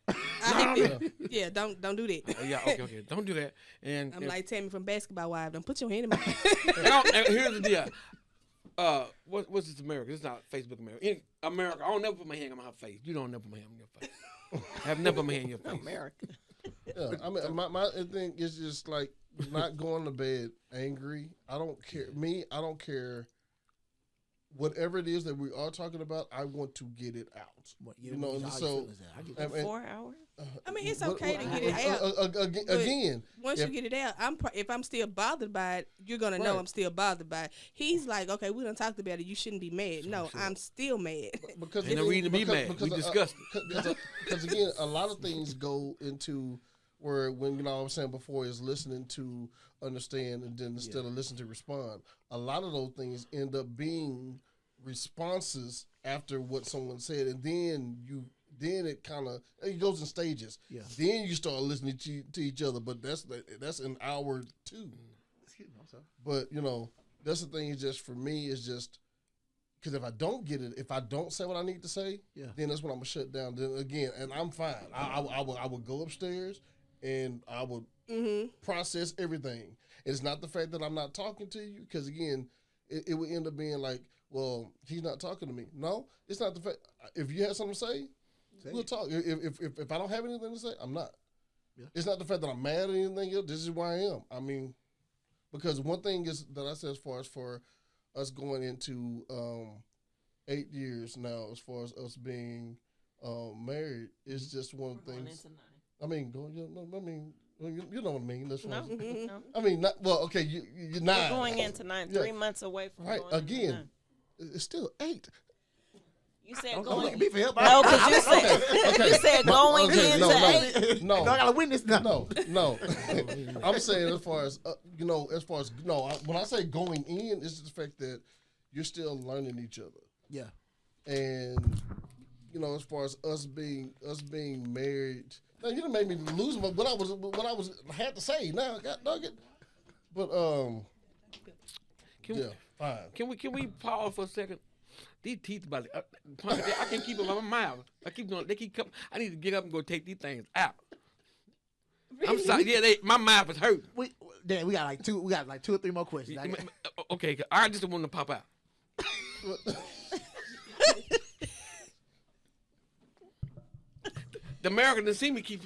Yeah, don't do that. Yeah, okay. Don't do that. And I'm like Tammy from Basketball Wives. Don't put your hand in my and here's the deal. What's this America? It's not Facebook America. In America, I don't never put my hand on my face. You don't never put my hand on your face. I have never put my hand on your face. America. Yeah, I mean, my thing is just like not going to bed angry. I don't care. I don't care. Whatever it is that we are talking about, I want to get it out. You know, so 4 hours. I mean, it's okay to get it out. Again, once you get it out, if I'm still bothered by it, you're gonna know I'm still bothered by it. He's like, okay, we done talked about it. You shouldn't be mad. No, I'm still mad. Because ain't no reason to be mad. We discussed it. Because again, a lot of things go into where when I was saying before is listening to understand and then instead of listening to respond. A lot of those things end up being responses after what someone said, and then it kind of it goes in stages. Yeah. Then you start listening to each other, but that's an hour too. Excuse me, I'm sorry. But that's the thing. Is just for me is just because if I don't get it, if I don't say what I need to say, then that's when I'm gonna shut down. Then again, and I'm fine. I would go upstairs and I would process everything. It's not the fact that I'm not talking to you, because again, it would end up being like, well, he's not talking to me. No, it's not the fact. If you have something to say, we'll talk. If I don't have anything to say, I'm not. Yeah. It's not the fact that I'm mad or anything else. This is where I am. I mean, because one thing is that I said as far as for us going into 8 years now, as far as us being married, is just one of the things. I mean, you know what I mean. That's no. I mean, not well. Okay, you're 9. We're going into 9, 3 months away from right. Going Again, into 9. It's still 8. You said going. No, because you said going into 8. No, I gotta witness now. No. I'm saying as far as when I say going in, it's the fact that you're still learning each other. Yeah. And as far as us being married, now you done made me lose what I had to say. Now I got nugget. But fine. Can we pause for a second? These teeth about it. I can't keep them in my mouth. I keep doing. They keep coming. I need to get up and go take these things out. Really? I'm sorry. Yeah, my mouth is hurting. We got like 2 or 3 more questions. Okay, I just want to pop out. The Americans didn't see me keep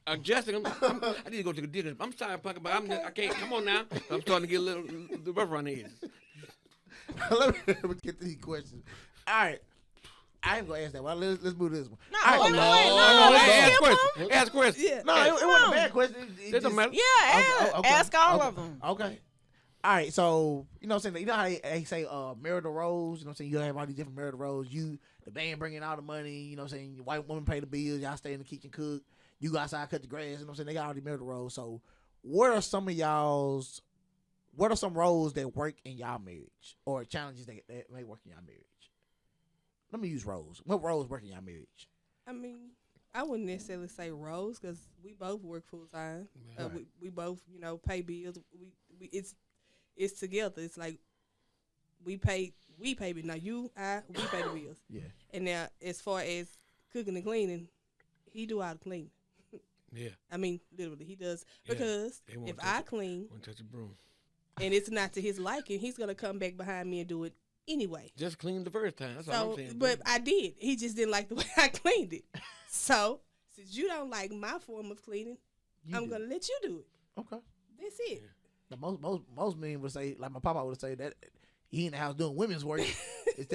adjusting. I need to go to the dinner. I'm sorry, Punky, but I can't. Come on now. I'm starting to get a little rough around the edges. Let me get these questions. All right. I ain't gonna ask that one. Let's move to this one. Ask questions. Yeah. No, it wasn't a bad question. It doesn't matter. Yeah, ask all of them. Okay. All right, so what I'm saying, you know how they say marital roles, what I'm saying, you have all these different marital roles. The man bringing all the money, what I'm saying, your white woman pay the bills, y'all stay in the kitchen cook, you go outside cut the grass, what I'm saying, they got all these marital roles. So what are some roles that work in y'all marriage, or challenges that may work in y'all marriage? Let me use roles. What roles work in y'all marriage? I mean, I wouldn't necessarily say roles, because we both work full time. Right. We both, pay bills. It's together. It's like we pay bills. Now we pay the bills. Yeah. And now as far as cooking and cleaning, he do all the cleaning. Yeah. I mean, literally, he does, because if I clean, won't touch a broom, and it's not to his liking, he's gonna come back behind me and do it anyway. Just clean the first time. That's all I'm saying. But I did. He just didn't like the way I cleaned it. So since you don't like my form of cleaning, I'm gonna let you do it. Okay. That's it. Yeah. Most men would say, like my papa would say, that he in the house doing women's work.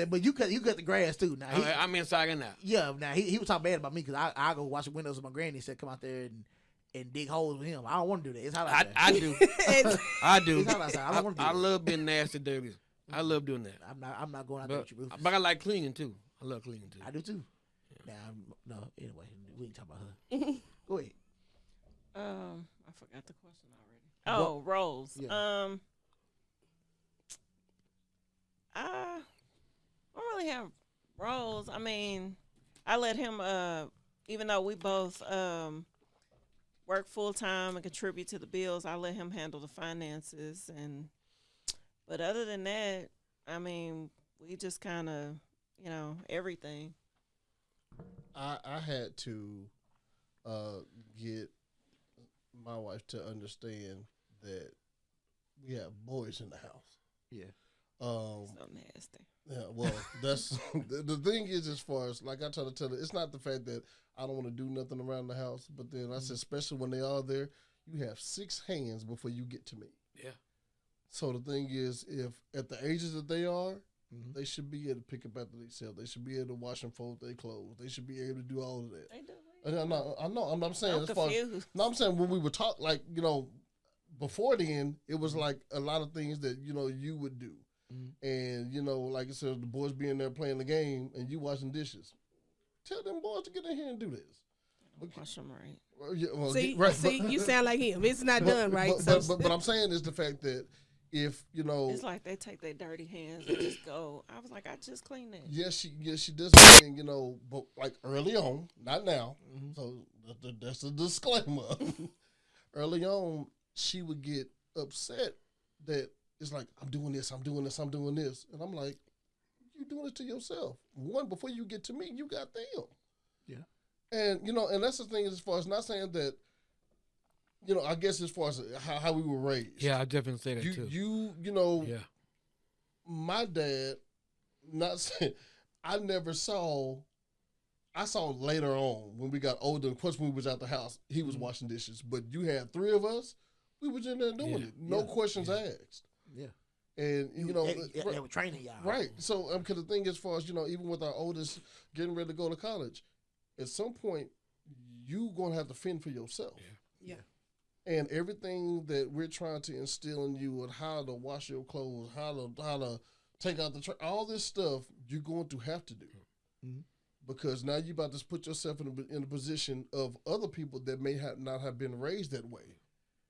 But you cut the grass too. Now I'm inside now. Yeah. Now he was talking bad about me, because I go wash the windows with my granny. Said come out there and dig holes with him. I don't want to do that. It's hot outside. I do. I do. It's hot outside. I don't want to do that. I love being nasty, dirty. I love doing that. I'm not going out there with your Rufus. But I like cleaning too. I love cleaning too. I do too. Yeah. Now anyway, we ain't talking about her. Go ahead. I forgot the question already. Oh, roles. Yeah. I don't really have roles. I mean, I let him even though we both work full time and contribute to the bills, I let him handle the finances. But other than that, I mean, we just kind of, everything. I had to get my wife to understand that we have boys in the house. Yeah. So nasty. Yeah, well, that's the thing is, as far as like I try to tell her, it's not the fact that I don't want to do nothing around the house, but then I said, especially when they are there, you have 6 hands before you get to me. Yeah. So the thing is, if at the ages that they are, they should be able to pick up after themselves. They should be able to wash and fold their clothes. They should be able to do all of that. They do. I know. I'm saying I'm as far as, confused. no, I'm saying when we were talk like before then, it was like a lot of things that you would do. And, like I said, the boys being there playing the game and you washing dishes. Tell them boys to get in here and do this. Okay. Wash them right. See, you sound like him. It's not done right. But I'm saying is the fact that if, It's like they take their dirty hands and just go. I was like, I just cleaned that. Yes, she does, but like early on, not now. So that's a disclaimer. Early on, she would get upset that it's like, I'm doing this. And I'm like, you doing it to yourself. One, before you get to me, you got them. Yeah. And, and that's the thing as far as not saying that, I guess as far as how we were raised. Yeah, I definitely say that too. Yeah. My dad, not saying, I saw later on when we got older, of course when we was out the house, he was washing dishes. But you had 3 of us, we was in there doing it. No questions asked. Yeah. And, they were training y'all. Right. So, because the thing as far as, even with our oldest getting ready to go to college, at some point, you going to have to fend for yourself. Yeah. And everything that we're trying to instill in you on how to wash your clothes, how to take out the trash, all this stuff you're going to have to do. Because now you're about to put yourself in a position of other people that may not have been raised that way.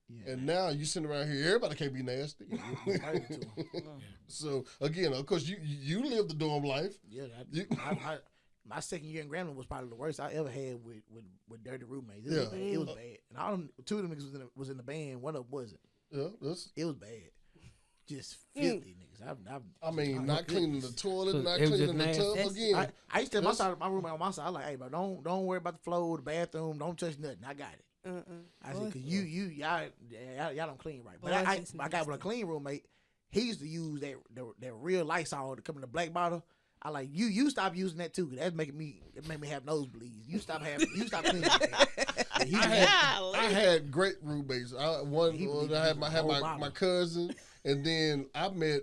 Yeah. And now you sitting around here, everybody can't be nasty. So again, of course, you lived the dorm life. Yeah, my second year in Grambling was probably the worst I ever had with dirty roommates. It was bad. And all them 2 of them niggas was in the band. One of them wasn't. Yeah, it was bad. Just filthy niggas. Not cleaning the toilet, not cleaning the tub again. I used to tell my roommate on my side, I like, hey, bro, don't worry about the floor, the bathroom, don't touch nothing. I got it. I said, cause y'all don't clean right. But I got with a clean roommate. He used to use that real Lysol to come in the black bottle. I like you stop using that too, cause that made me have nosebleeds. You stop cleaning. I had great roommates. I had my cousin, and then I met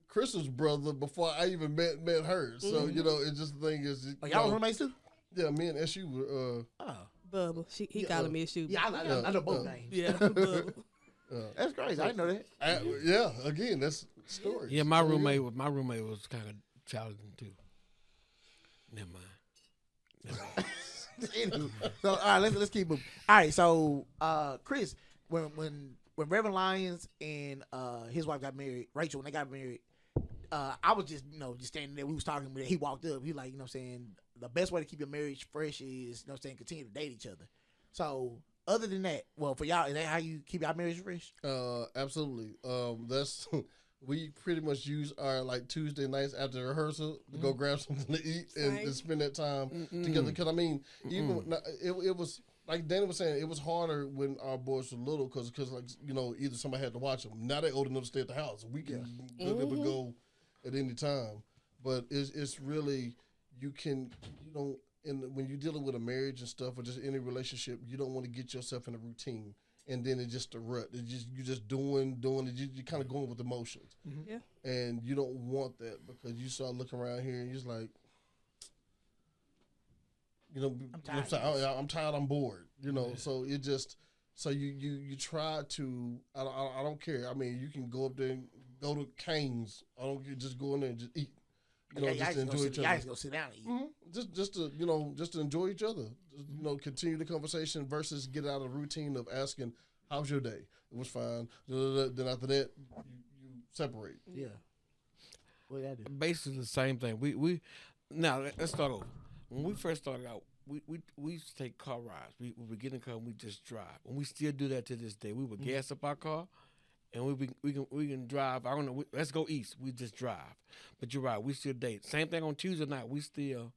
Crystal's brother before I even met her. So it's just the thing is, y'all roommates too? Yeah, me and SU were. Bubba, he calling me a shoe. Yeah, I know both names. Yeah, Bubba. That's crazy. I didn't know that. Yeah, again, that's story. Yeah, my roommate was kind of challenging too. Never mind. So all right, let's keep moving. All right, so Chris, when Reverend Lyons and his wife got married, Rachel, when they got married, I was just standing there. We was talking. He walked up. He like, saying the best way to keep your marriage fresh is, continue to date each other. So other than that, well, for y'all, is that how you keep your marriage fresh? Absolutely. That's we pretty much use our like Tuesday nights after rehearsal to go grab something to eat and spend that time together. Because even it was like Danny was saying, it was harder when our boys were little because like either somebody had to watch them. Now they're old enough to stay at the house. We can go at any time, but it's really when you're dealing with a marriage and stuff or just any relationship, you don't want to get yourself in a routine. And then it's just a rut. You're just doing it. You're kind of going with emotions. Yeah. And you don't want that because you start looking around here and you're just like, I'm tired. I'm bored. So it just you try to. I don't care. I mean, you can go up there and go to Cane's. I don't care. Just go in there and just eat. Just to enjoy each other. Guys go sit down and eat. Just to enjoy each other. Continue the conversation versus get out of the routine of asking, "How's your day?" It was fine. Then after that, you separate. Yeah. What did I do? Basically the same thing. We now let's start over. When we first started out, we used to take car rides. We would get in the car and we just drive. And we still do that to this day. We would gas up our car, and we can drive. I don't know. Let's go east. We just drive. But you're right. We still date. Same thing on Tuesday night. We still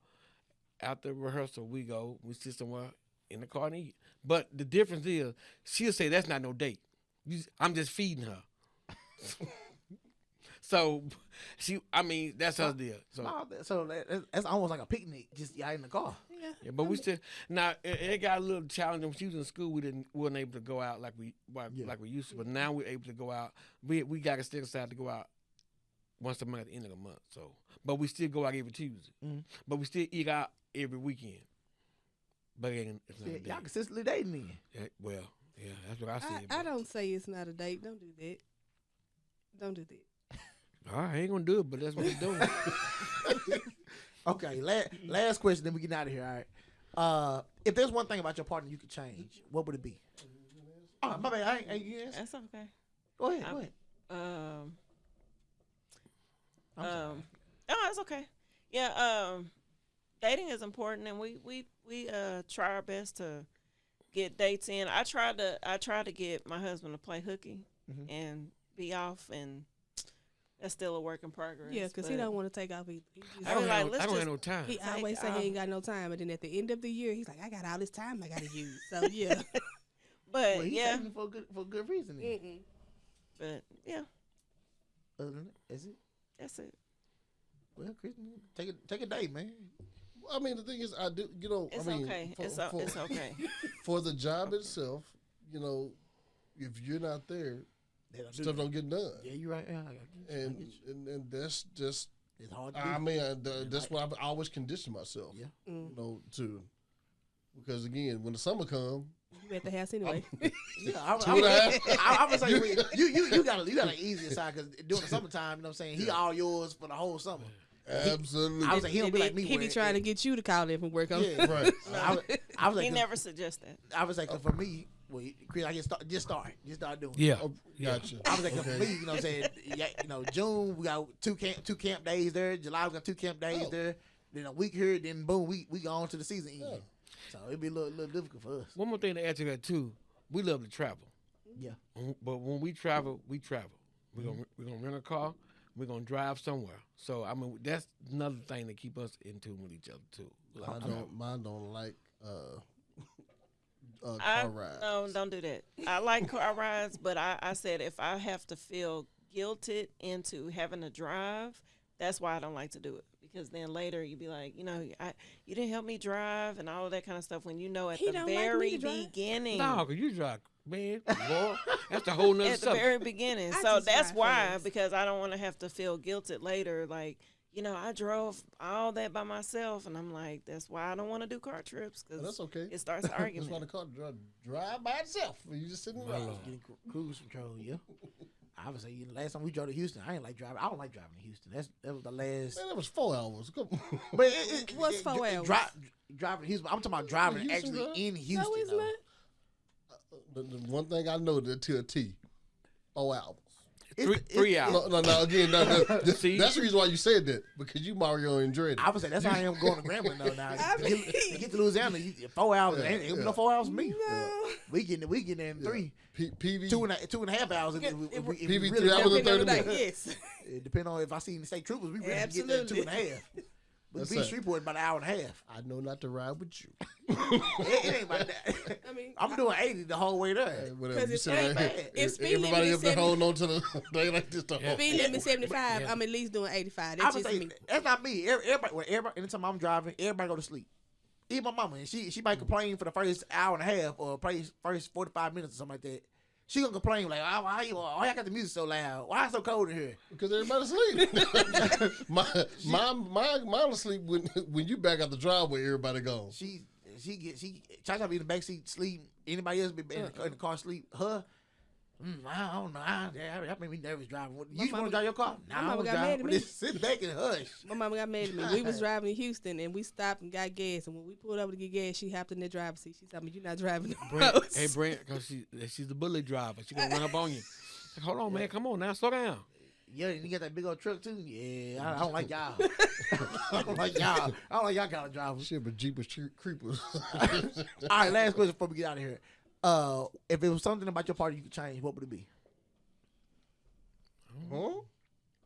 after rehearsal. We sit somewhere in the car and eat. But the difference is she'll say that's not no date. I'm just feeding her. So that's her deal. So that's almost like a picnic, just y'all in the car. Yeah, but we still now it got a little challenging. When she was in school, we weren't able to go out like we used to. But now we're able to go out. We got to still decide to go out once a month at the end of the month. So, but we still go out every Tuesday. Mm-hmm. But we still eat out every weekend. But it's not a date. Y'all consistently dating then. Yeah, well, yeah, that's what I said. I don't say it's not a date. Don't do that. Don't do that. All right, I ain't gonna do it, but that's what we're doing. Okay, last question, then we get out of here. All right. If there's one thing about your partner you could change, what would it be? Oh, my bad. I ain't you answer. That's okay. Go ahead. Oh, it's okay. Yeah. Dating is important, and we try our best to get dates in. I try to get my husband to play hooky and be off, and that's still a work in progress. Yeah, because he don't want to take off either. I don't have no time. He always say he ain't got no time, and then at the end of the year, he's like, I got all this time I got to use. So yeah. But well, yeah, for good reason. But yeah. Other than that, that's it. Well, Kristen, take a day, man. I mean, the thing is, I do. It's okay. It's okay. For the job itself, if you're not there, stuff don't get done. Yeah, you're right. And that's just. It's hard to do. I mean, that's why I've always conditioned myself. Yeah. To because again, when the summer comes, you at the house anyway. I would say you got an easier side because during the summertime, you know what I'm saying, he all yours for the whole summer. Absolutely. I was like, he don't be like me. He be trying to get you to call in from work. Yeah, right. I was like, he never suggests that. I was like, for me, Chris, I just start doing. Yeah, gotcha. I was like, for me, you know what I'm saying? Yeah, June we got two camp days there. July we got 2 camp days there. Then a week here. Then boom, we go on to the season end. So it'd be a little difficult for us. One more thing to add to that too, we love to travel. Yeah. But when we travel, We're gonna rent a car. We're gonna drive somewhere. So I mean, that's another thing to keep us in tune with each other too. Mine don't like car rides. No, don't do that. I like car rides, but I said if I have to feel guilted into having to drive, that's why I don't like to do it. Because then later you'd be like, you didn't help me drive and all of that kind of stuff. When at the very beginning. No, because you drive, man. Boy, that's a whole nother At the very beginning. So that's why, because I don't want to have to feel guilted later. Like, I drove all that by myself, and I'm like, that's why I don't want to do car trips. Cause that's okay. It starts an argument. That's why the car drive by itself. You just sitting around. Getting cruise control, yeah. I would say last time we drove to Houston, I ain't like driving. I don't like driving to Houston. That was the last. Man, that was 4 hours. But what's 4 hours? Driving to Houston. I'm talking about driving Houston, actually in Houston. No, it's not. The one thing I know to a T, 4 hours. 3 hours. No. Again, that's the reason why you said that, because you Mario and Dre. I would say that's how I am going to Grambling though. Now to get to Louisiana, 4 hours. Ain't no 4 hours for me. No. We getting in 3. PV 2.5 hours. PV 3 hours and 30 minutes. Yes. It depends on if I see the state troopers. We really get there in 2.5. But be Shreveport about an hour and a half. I know not to ride with you. it ain't about that. I mean, I'm doing 80 the whole way there. Because it's ain't bad. If everybody up there holding on to the thing like this. Speed limit 75. I'm at least doing 85. That's just me. That's not me. Everybody. Anytime I'm driving, everybody go to sleep. Even my mama, and she might complain for the first hour and a half or first 45 minutes or something like that. She gonna complain like, why y'all got the music so loud? Why it's so cold in here? Because everybody's asleep. Mine asleep when you back out the driveway. Everybody gone. She Cha-Cha be in the backseat sleep. Anybody else be in the car sleep? Her. I don't know. That made me nervous driving. You want to drive your car? My mama got mad at me. Sit back and hush. My mama got mad at me. We was driving to Houston and we stopped and got gas. And when we pulled over to get gas, she hopped in the driver's seat. She told me, "You're not driving." Hey, Brent, because she's the bully driver. She gonna run up on you. Like, hold on, man. Come on now. Slow down. Yeah, you got that big old truck too. Yeah, I don't like y'all. I don't like y'all. I don't like y'all kind of drivers. Shit, but Jeepers Creepers. All right, last question before we get out of here. If it was something about your party you could change, what would it be? Huh?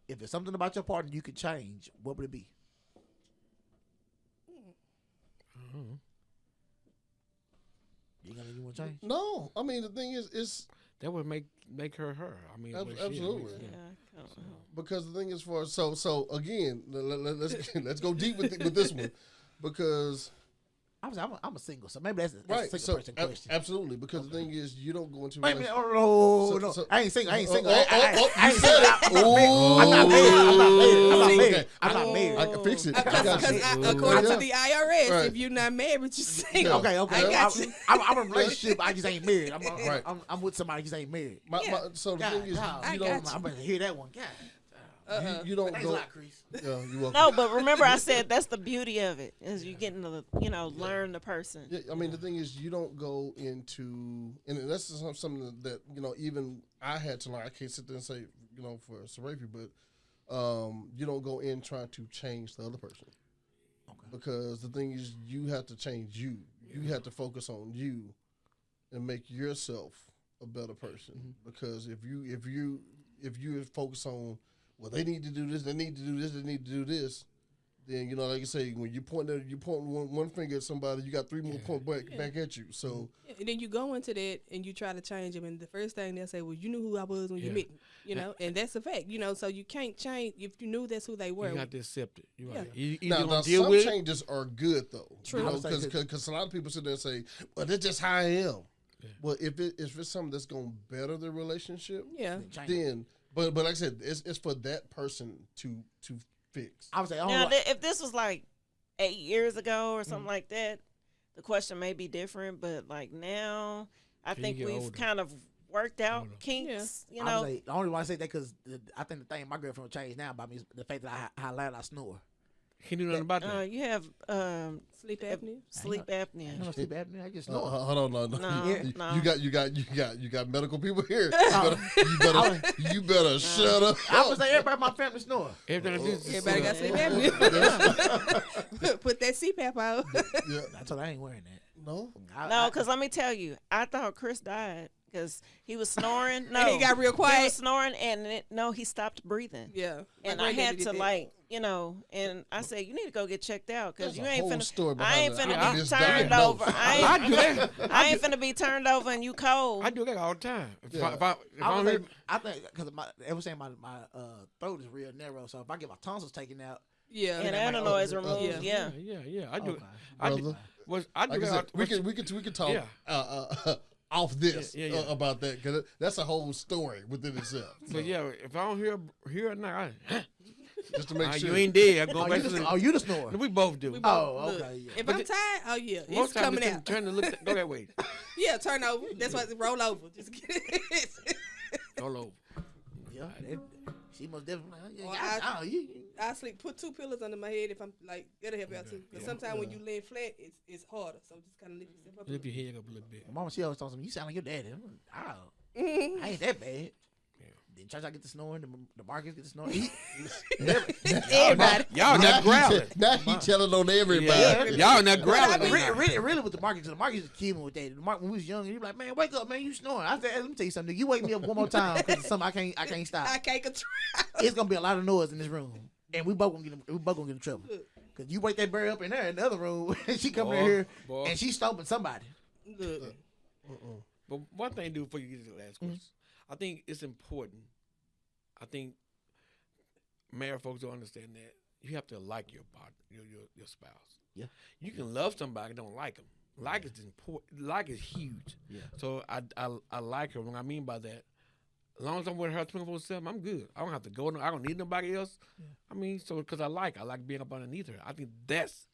If it's something about your party you could change, what would it be? You want to change? No, I mean the thing is, it's that would make her her. I mean, absolutely. Yeah. Because the thing is for so again, let's go deep with this one, because I'm a single, so maybe that's a right. single So person question. absolutely, because the thing is, you don't go into. Wait a minute, no. So- I ain't single. I ain't single. you said it. I'm not married. I'm not I married. can fix it. I got Because you. according Yeah. to the IRS, Right. if you're not married, you're single. Okay. I got you. I'm in a relationship. I just ain't married. Right. I'm with somebody just ain't married. So the God, thing is, God, you got don't. you. I'm gonna hear that one. God. You don't Thanks a go. lot, Chris. Yeah, you're welcome. No, but remember I said that's the beauty of it is you getting to learn the person. Yeah, I mean, the thing is, you don't go into, and that's something that even I had to learn. I can't sit there and say, for Sarafi, but you don't go in trying to change the other person. Okay. Because the thing is, you have to change you. You have to focus on you, and make yourself a better person. Because if you focus on, well, they need to do this, they need to do this, they need to do this, then like you say, when you point one finger at somebody, you got three more point back at you. So And then you go into that and you try to change them, and the first thing they'll say, well, you knew who I was when you met me, and that's a fact, so you can't change if you knew that's who they were. You got to accept it. You're right. Yeah. You now gonna deal with some changes are good though. True. Because a lot of people sit there and say, well, that's just how I am. Yeah. Well, if it's something that's going to better the relationship, then. But like I said, it's for that person to fix. I would say, Now, if this was like 8 years ago or something like that, the question may be different. But like now, I think we've older. kind of worked out kinks. I would say, the only reason I say that because I think the thing my girlfriend will change now about me is the fact that how loud I snore. Can't do nothing about that. You have sleep apnea. Sleep I apnea. don't sleep apnea. I just snore. Hold on, no. No. You got medical people here. You better shut up. I would say everybody in my family snore. Everybody got sleep apnea. Put that CPAP out. Yeah. That's what I ain't wearing that. No. No, because let me tell you, I thought Chris died because he was snoring. No, And he got real quiet. He was snoring, and he stopped breathing. Yeah. And I had to and I said, you need to go get checked out because you There's a ain't whole finna. story I ain't behind finna it. be It's turned diagnosed. over. I do that. I ain't finna be turned over and you cold. I do that all the time. If Yeah. I think because they were saying my throat is real narrow, so if I get my tonsils taken out, Yeah. and adenoids removed. Yeah. Yeah. I do. Okay. I do. Brother. I do Like I that. said, we can talk off this Yeah. about that, because that's a whole story within itself. So, But yeah, if I don't hear it now, just to make sure you ain't dead. I'm going back to the. you the snore. We both do. Oh, Look, okay. Yeah. If But I'm tired, oh yeah, it's Most times coming out. Turn to look. Go that way. Yeah, turn over. That's why it's roll over. Just get it. All over. Yeah, she must definitely. Or I sleep. Put 2 pillows under my head if I'm like that'll help out too. Because sometimes when you lay flat, it's harder. So just kind of lift yourself up. Lift your head up a little bit. My mama, she always told me, you sound like your daddy. I'm like, oh, Mhm. I ain't that bad. Then church, I get to snoring. The Marcus get to snoring. Everybody. Y'all not growling. Now he telling on everybody. Y'all not growling. Really with the Marcus. The Marcus is kidding with that. When we was young, he was like, man, wake up, man, you snoring. I said, hey, let me tell you something. You wake me up one more time because something I can't stop. I can't control. It's gonna be a lot of noise in this room, and we both gonna get in trouble. Cause you wake that bird up in there in the other room, and she come in here and she stomping somebody. Look. But one thing to do before you get to the last question, I think it's important. I think married folks don't understand that you have to like your partner, your spouse. Yeah, you can love somebody, don't like them. Like is important. Like is huge. Yeah. So I like her. What I mean by that, as long as I'm with her 24/7, I'm good. I don't have to go. I don't need nobody else. Yeah. I mean, so because I like being up underneath her. I think that's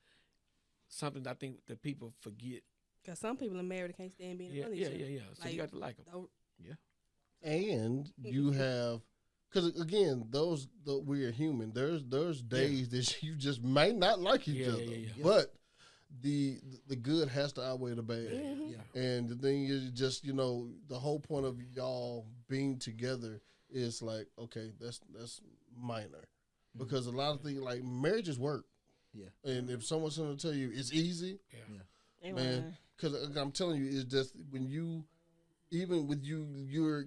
something that I think that people forget. Because some people are married and can't stand being in front of each other. Yeah. So you got to like them. Yeah. And you have, because again, we are human. There's days that you just may not like each other, but the good has to outweigh the bad. Yeah. And the thing is, just the whole point of y'all being together it's like, okay, that's minor. Because a lot of things, like marriages work. Yeah. And if someone's going to tell you it's easy, man, because I'm telling you, it's just when you, even with you're,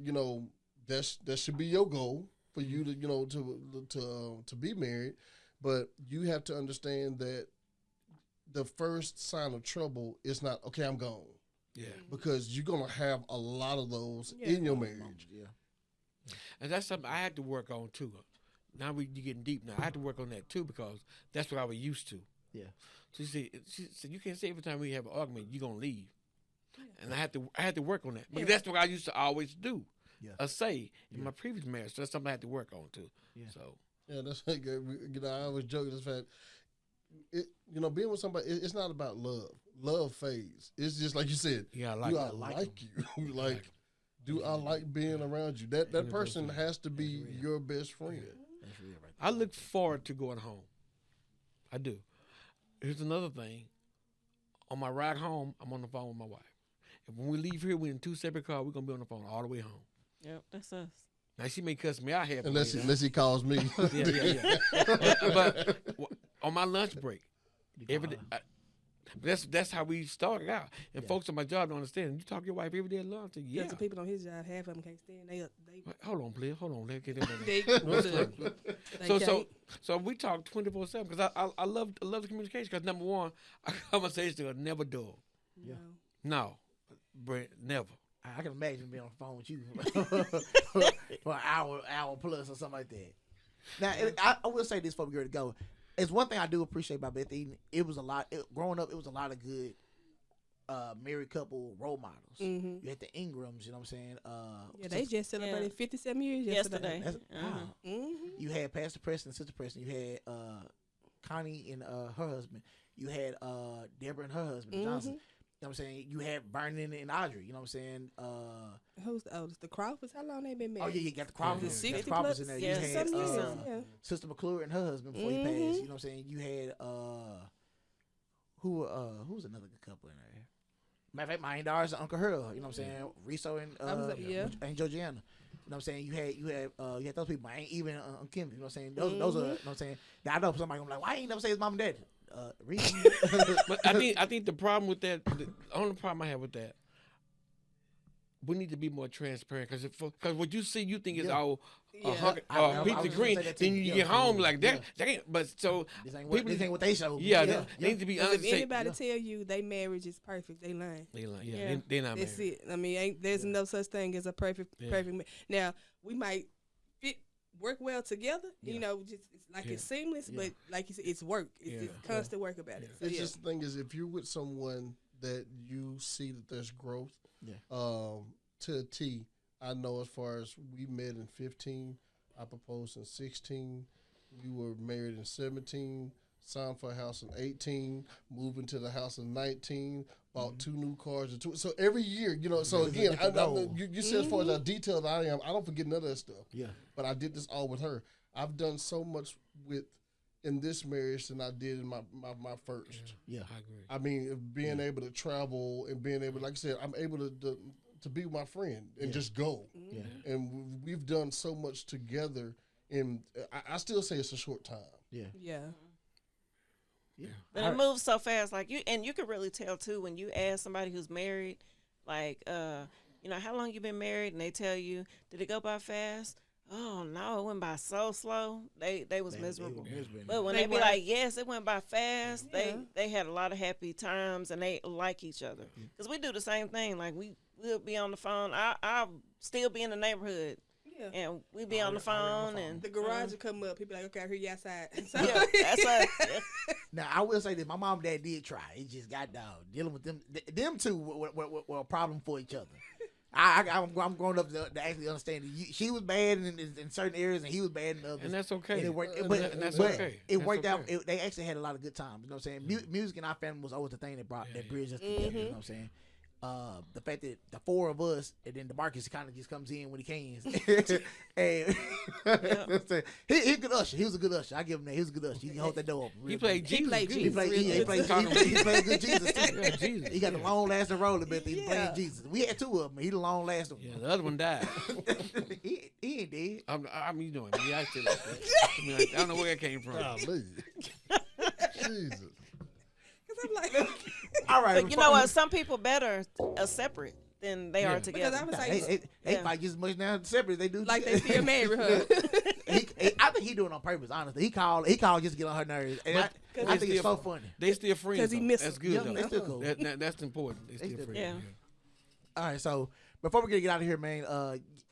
that should be your goal for you to be married. But you have to understand that the first sign of trouble is not, okay, I'm gone. Yeah. Because you're going to have a lot of those in your marriage. Yeah. And that's something I had to work on too. Now you're getting deep now. I had to work on that too because that's what I was used to. Yeah. So she said, you can't say every time we have an argument, you're going to leave. Yeah. And I had to work on that. Because that's what I used to always do. Yeah. Say in my previous marriage. So that's something I had to work on too. Yeah. So. Yeah, that's like, I always joke this fact. Being with somebody, it's not about love. Love fades. It's just like you said. Yeah, do I like you? Like, do I like being around you? That person has to be your best friend. That's real right there. I look forward to going home. I do. Here's another thing. On my ride home, I'm on the phone with my wife. And when we leave here, we're in 2 separate cars. We're gonna be on the phone all the way home. Yep, that's us. Now she may cuss me out here, unless he calls me. yeah. but on my lunch break, every day, that's how we started out. And folks on my job don't understand. You talk to your wife every day at lunch. Yeah. The people on his job, half of them can't stand. They hold on, please. Hold on. Let's get So we talk 24/7 because I love the communication. Because number one, our conversation are never dull. Yeah. No, Brent, never. I can imagine being on the phone with you for an hour plus or something like that. Now, I will say this before we go to go. It's one thing I do appreciate about Beth Eden. It was a lot. Growing up, it was a lot of good married couple role models. Mm-hmm. You had the Ingrams, you know what I'm saying? They just celebrated 57 years yesterday. Wow. Mm-hmm. You had Pastor Preston and Sister Preston. You had Connie and her husband. You had Deborah and her husband, Johnson. You know what I'm saying? You had Vernon and Audrey. You know what I'm saying? Who's the oldest? The Crawfords? How long they been married? Oh, yeah, you got the Crawfords. 60 Crawfords in there. Yeah, you had Sister McClure and her husband before he passed. You know what I'm saying? You had, who was another good couple in there? Matter of fact, my Aunt Doris and Uncle Hurl. You know what I'm saying? Riso and Georgiana. You know what I'm saying? You had those people. I ain't even Kim. You know what I'm saying? Those are, you know what I'm saying? Now, I know somebody gonna be like, why ain't never say his mom and dad? But I think the problem with that, the only problem I have with that, we need to be more transparent because what you see, you think is all pizza green. Then you get home like that. But so this ain't what they show. Yeah, they need to be honest. If anybody tell you they marriage is perfect, they lying. They lying. Yeah, they not married. That's it. I mean, there's no such thing as a perfect. Now we might work well together, just it's seamless, but like you said, it's work. It's constant work about it. So, it's just the thing is, if you're with someone that you see that there's growth, to a T, I know as far as we met in 15, I proposed in 16, we were married in 17, signed for a house in 18, moved into the house in 19, bought 2 new cars. So every year, so again, you said as far as how detailed I am, I don't forget none of that stuff. Yeah. But I did this all with her. I've done so much in this marriage than I did in my first. Yeah. I agree. I mean, being able to travel and being able, like I said, I'm able to be with my friend and just go. Yeah. And we've done so much together, and I still say it's a short time. Yeah. Yeah. Yeah. But it moves so fast. Like you can really tell too when you ask somebody who's married, like, how long you been married, and they tell you, did it go by fast? Oh no, it went by so slow. They was miserable. But when they be like, yes, it went by fast. Yeah. They had a lot of happy times, and they like each other. Because we do the same thing. Like we'll be on the phone. I'll still be in the neighborhood. Yeah. And we be on the phone, and the garage will come up. People like, okay, I hear you outside. So. Yeah, that's us. Yeah. Now I will say this: my mom and dad did try. It just got down dealing with them. Them two were a problem for each other. I'm growing up to actually understand that she was bad in certain areas and he was bad in others. And that's okay. And it worked, that's okay. It worked out. They actually had a lot of good times. You know what I'm saying? Music in our family was always the thing that bridged us together. You know what I'm saying? the fact that the four of us and then DeMarcus kind of just comes in when he can. And he good usher. He was a good usher. I give him that. He was a good usher. He can hold that door open. He played Jesus. He played good Jesus too. Yeah, Jesus. He got the long lasting role, but he played Jesus. We had two of them. He the long lasting. Yeah, the other one died. he ain't dead. I mean, you know him. Yeah, I still like that. I mean, I don't know where it came from. Golly. Jesus. I'm like, all right. But you know what? Some people better separate than they are together. because I was like, They fight just as much now separate as they do. like they still married her. I think he doing it on purpose. Honestly, he called just to get on her nerves, and I think it's so funny. They still friends. 'Cause he though. missed That's her. good. Yeah, though. they still cool. That's important. They still friends. Yeah. All right, so before we get out of here, man,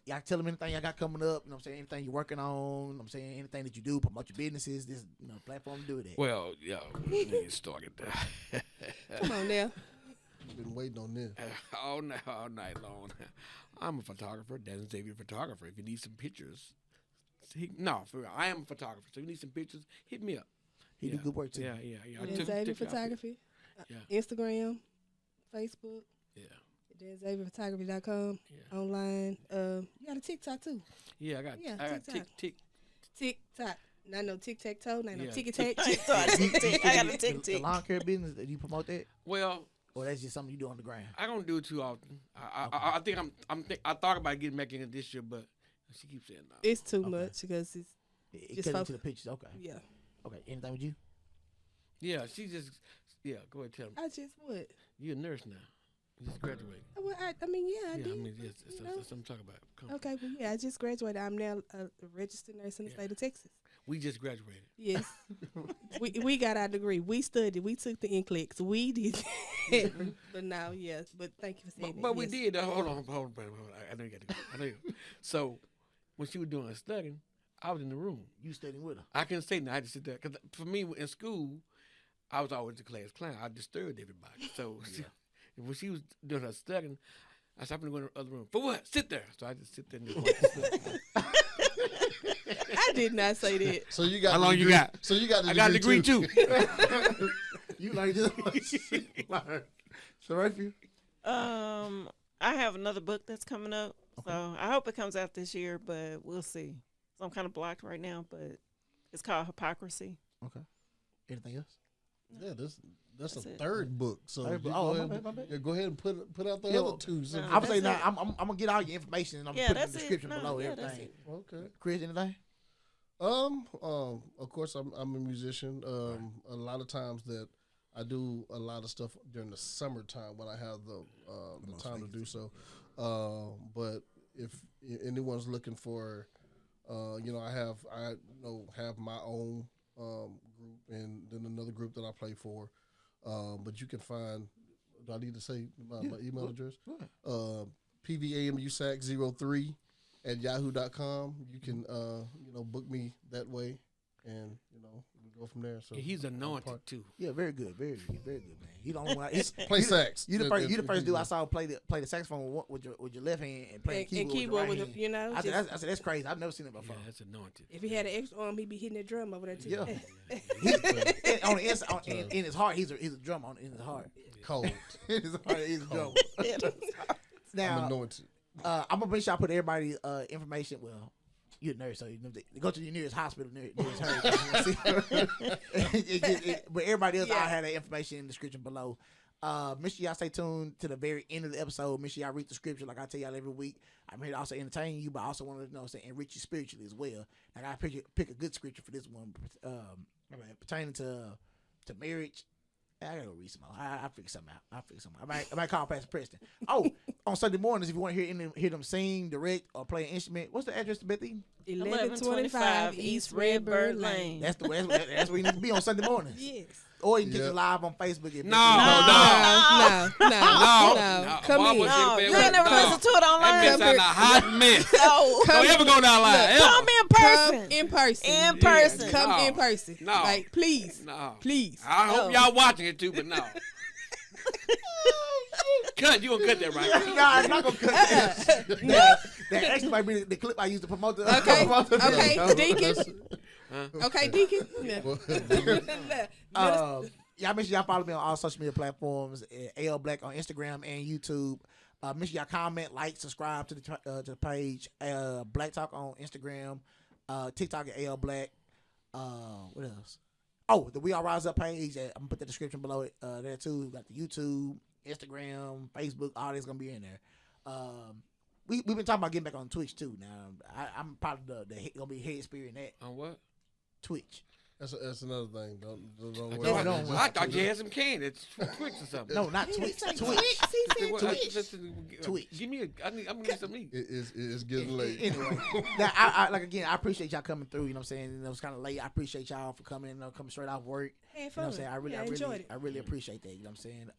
y'all tell them anything y'all got coming up. You know what I'm saying? Anything you're working on. You know what I'm saying? Anything that you do, promote your businesses. This platform to do it at. Well, yeah, we get started there. Come on now. Been waiting on this. all night long. I'm a photographer, Danzavier photographer. If you need some pictures, for real, I am a photographer. So if you need some pictures, hit me up. He do good work too. Yeah. Danzavier Photography. Instagram, Facebook. Yeah. DanZavierPhotography.com. Yeah. Online. You got a TikTok too. Yeah, I got TikTok. TikTok. Not no tic-tac-toe. Not no Yeah. ticky-tack. I got a tick The tick. lawn care business. Do you promote that, Well, or that's just something you do on the ground? I don't do it too often. I think I thought about getting back in it this year, but she keeps saying no. It's too much because it's It Just cut into the pictures. Okay. yeah. Okay. Anything with you? Yeah, she just go ahead tell me. I just what? You're a nurse now. You just graduated. Well, I mean, yeah, I Yeah, did. I mean, yes, that's you know? what I'm talking about. Come. Okay, well, yeah, I just graduated. I'm now a registered nurse in the state of Texas. We just graduated. Yes, we got our degree. We studied. We took the NCLEX. We did. But now, yes. But thank you for saying that. But we Yes. did. Hold on. I know you got to go. I know you. So when she was doing her studying, I was in the room. You studying with her? I couldn't say nothing. I had to sit there. Because for me, in school, I was always the class clown. I disturbed everybody. So when she was doing her studying, I said, I'm going to go in the other room. For what? Sit there. So I just sit there and just I did not say that. So you got How the long degree, you got? So you got the I got a degree too. You like this? So right for you? I have another book that's coming up. So I hope it comes out this year, but we'll see. So I'm kind of blocked right now, but it's called Hypocrisy. Okay. Anything else? Yeah, that's That's a it. third book. So Third book. you Oh, go my ahead, bad. yeah, go ahead and put out the Yeah, other two. So no. I would say That's now I'm gonna get all your information and I'm Yeah, gonna put it in that's the it. description No, below yeah, that's everything. okay. Chris, anything? Of course, I'm a musician. A lot of times that I do a lot of stuff during the summertime when I have the time to do so. But if anyone's looking for, I have my own group and then another group that I play for. But you can find. Do I need to say my email address? PVAMUSAC03 at yahoo.com. You can book me that way, and we go from there. So He's anointed too. Yeah, very good, very good, man. You don't want play sax. You the first dude I saw play the saxophone with your left hand and play And keyboard with with your right him, hand. I said that's crazy. I've never seen it before. Yeah, that's anointed. If he had an extra arm, he'd be hitting that drum over there too. Yeah. On the inside, in his heart, he's a drummer in his heart. Cold. In his heart, he's a drummer. I'm Now, anointed. I'm gonna make sure I put everybody's information. Well, you're a nurse, so you go to your nearest hospital, nearest her. But everybody else, I'll have that information in the description below. Make sure y'all stay tuned to the very end of the episode. Make sure y'all read the scripture like I tell y'all every week. I'm here to also entertain you, but I also want to enrich you spiritually as well. Like I pick a good scripture for this one, pertaining to marriage. I gotta go read some more. I figure something out. I might call Pastor Preston. Oh, on Sunday mornings, if you want to hear them sing, direct, or play an instrument, what's the address to Bethany? 1125 East Redbird Lane. That's where you need to be on Sunday mornings. Yes. Or you can get it live on Facebook. No. No. Come Boy, in. No, you ain't never listened to it online. That mess out a hot mess. No. Don't ever go down line. Come in person. In person. In person. Come No. in person. No. Like, please. No. Please. I hope y'all watching it too, but no. Cut, you gonna cut that right? Nah, I'm not gonna cut that. That actually might be the clip I used to promote the. Okay, Deacon. Okay, Deacon. Y'all make sure y'all follow me on all social media platforms. Ayeyoblackk on Instagram and YouTube. Make sure y'all comment, like, subscribe to the page. Black Talk on Instagram. TikTok at Ayeyoblackk. What else? Oh, the Wearerizeup page. I'm gonna put the description below it there too. Got the YouTube, Instagram, Facebook. All that's gonna be in there. We've been talking about getting back on Twitch too. Now I'm probably gonna be head spear in that. On what? Twitch. That's another thing. Don't No, worry. no. I thought you had some candidates. Twitch or something. No, not Twitch. Twitch. Give me I'm gonna get some meat. It's getting late. Anyway, now I appreciate y'all coming through. You know what I'm saying? It was kind of late. I appreciate y'all for coming. Coming straight off work. Had You know fun. what I'm saying? I really appreciate that. You know what I'm saying?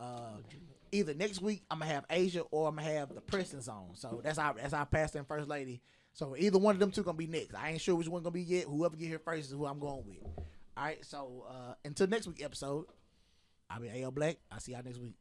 Either next week I'm gonna have Asia or I'm gonna have the Preston Zone. So that's our pastor and first lady. So either one of them two gonna be next. I ain't sure which one gonna be yet. Whoever get here first is who I'm going with. All right. So until next week episode, I'll be Ayeyoblackk. I'll see y'all next week.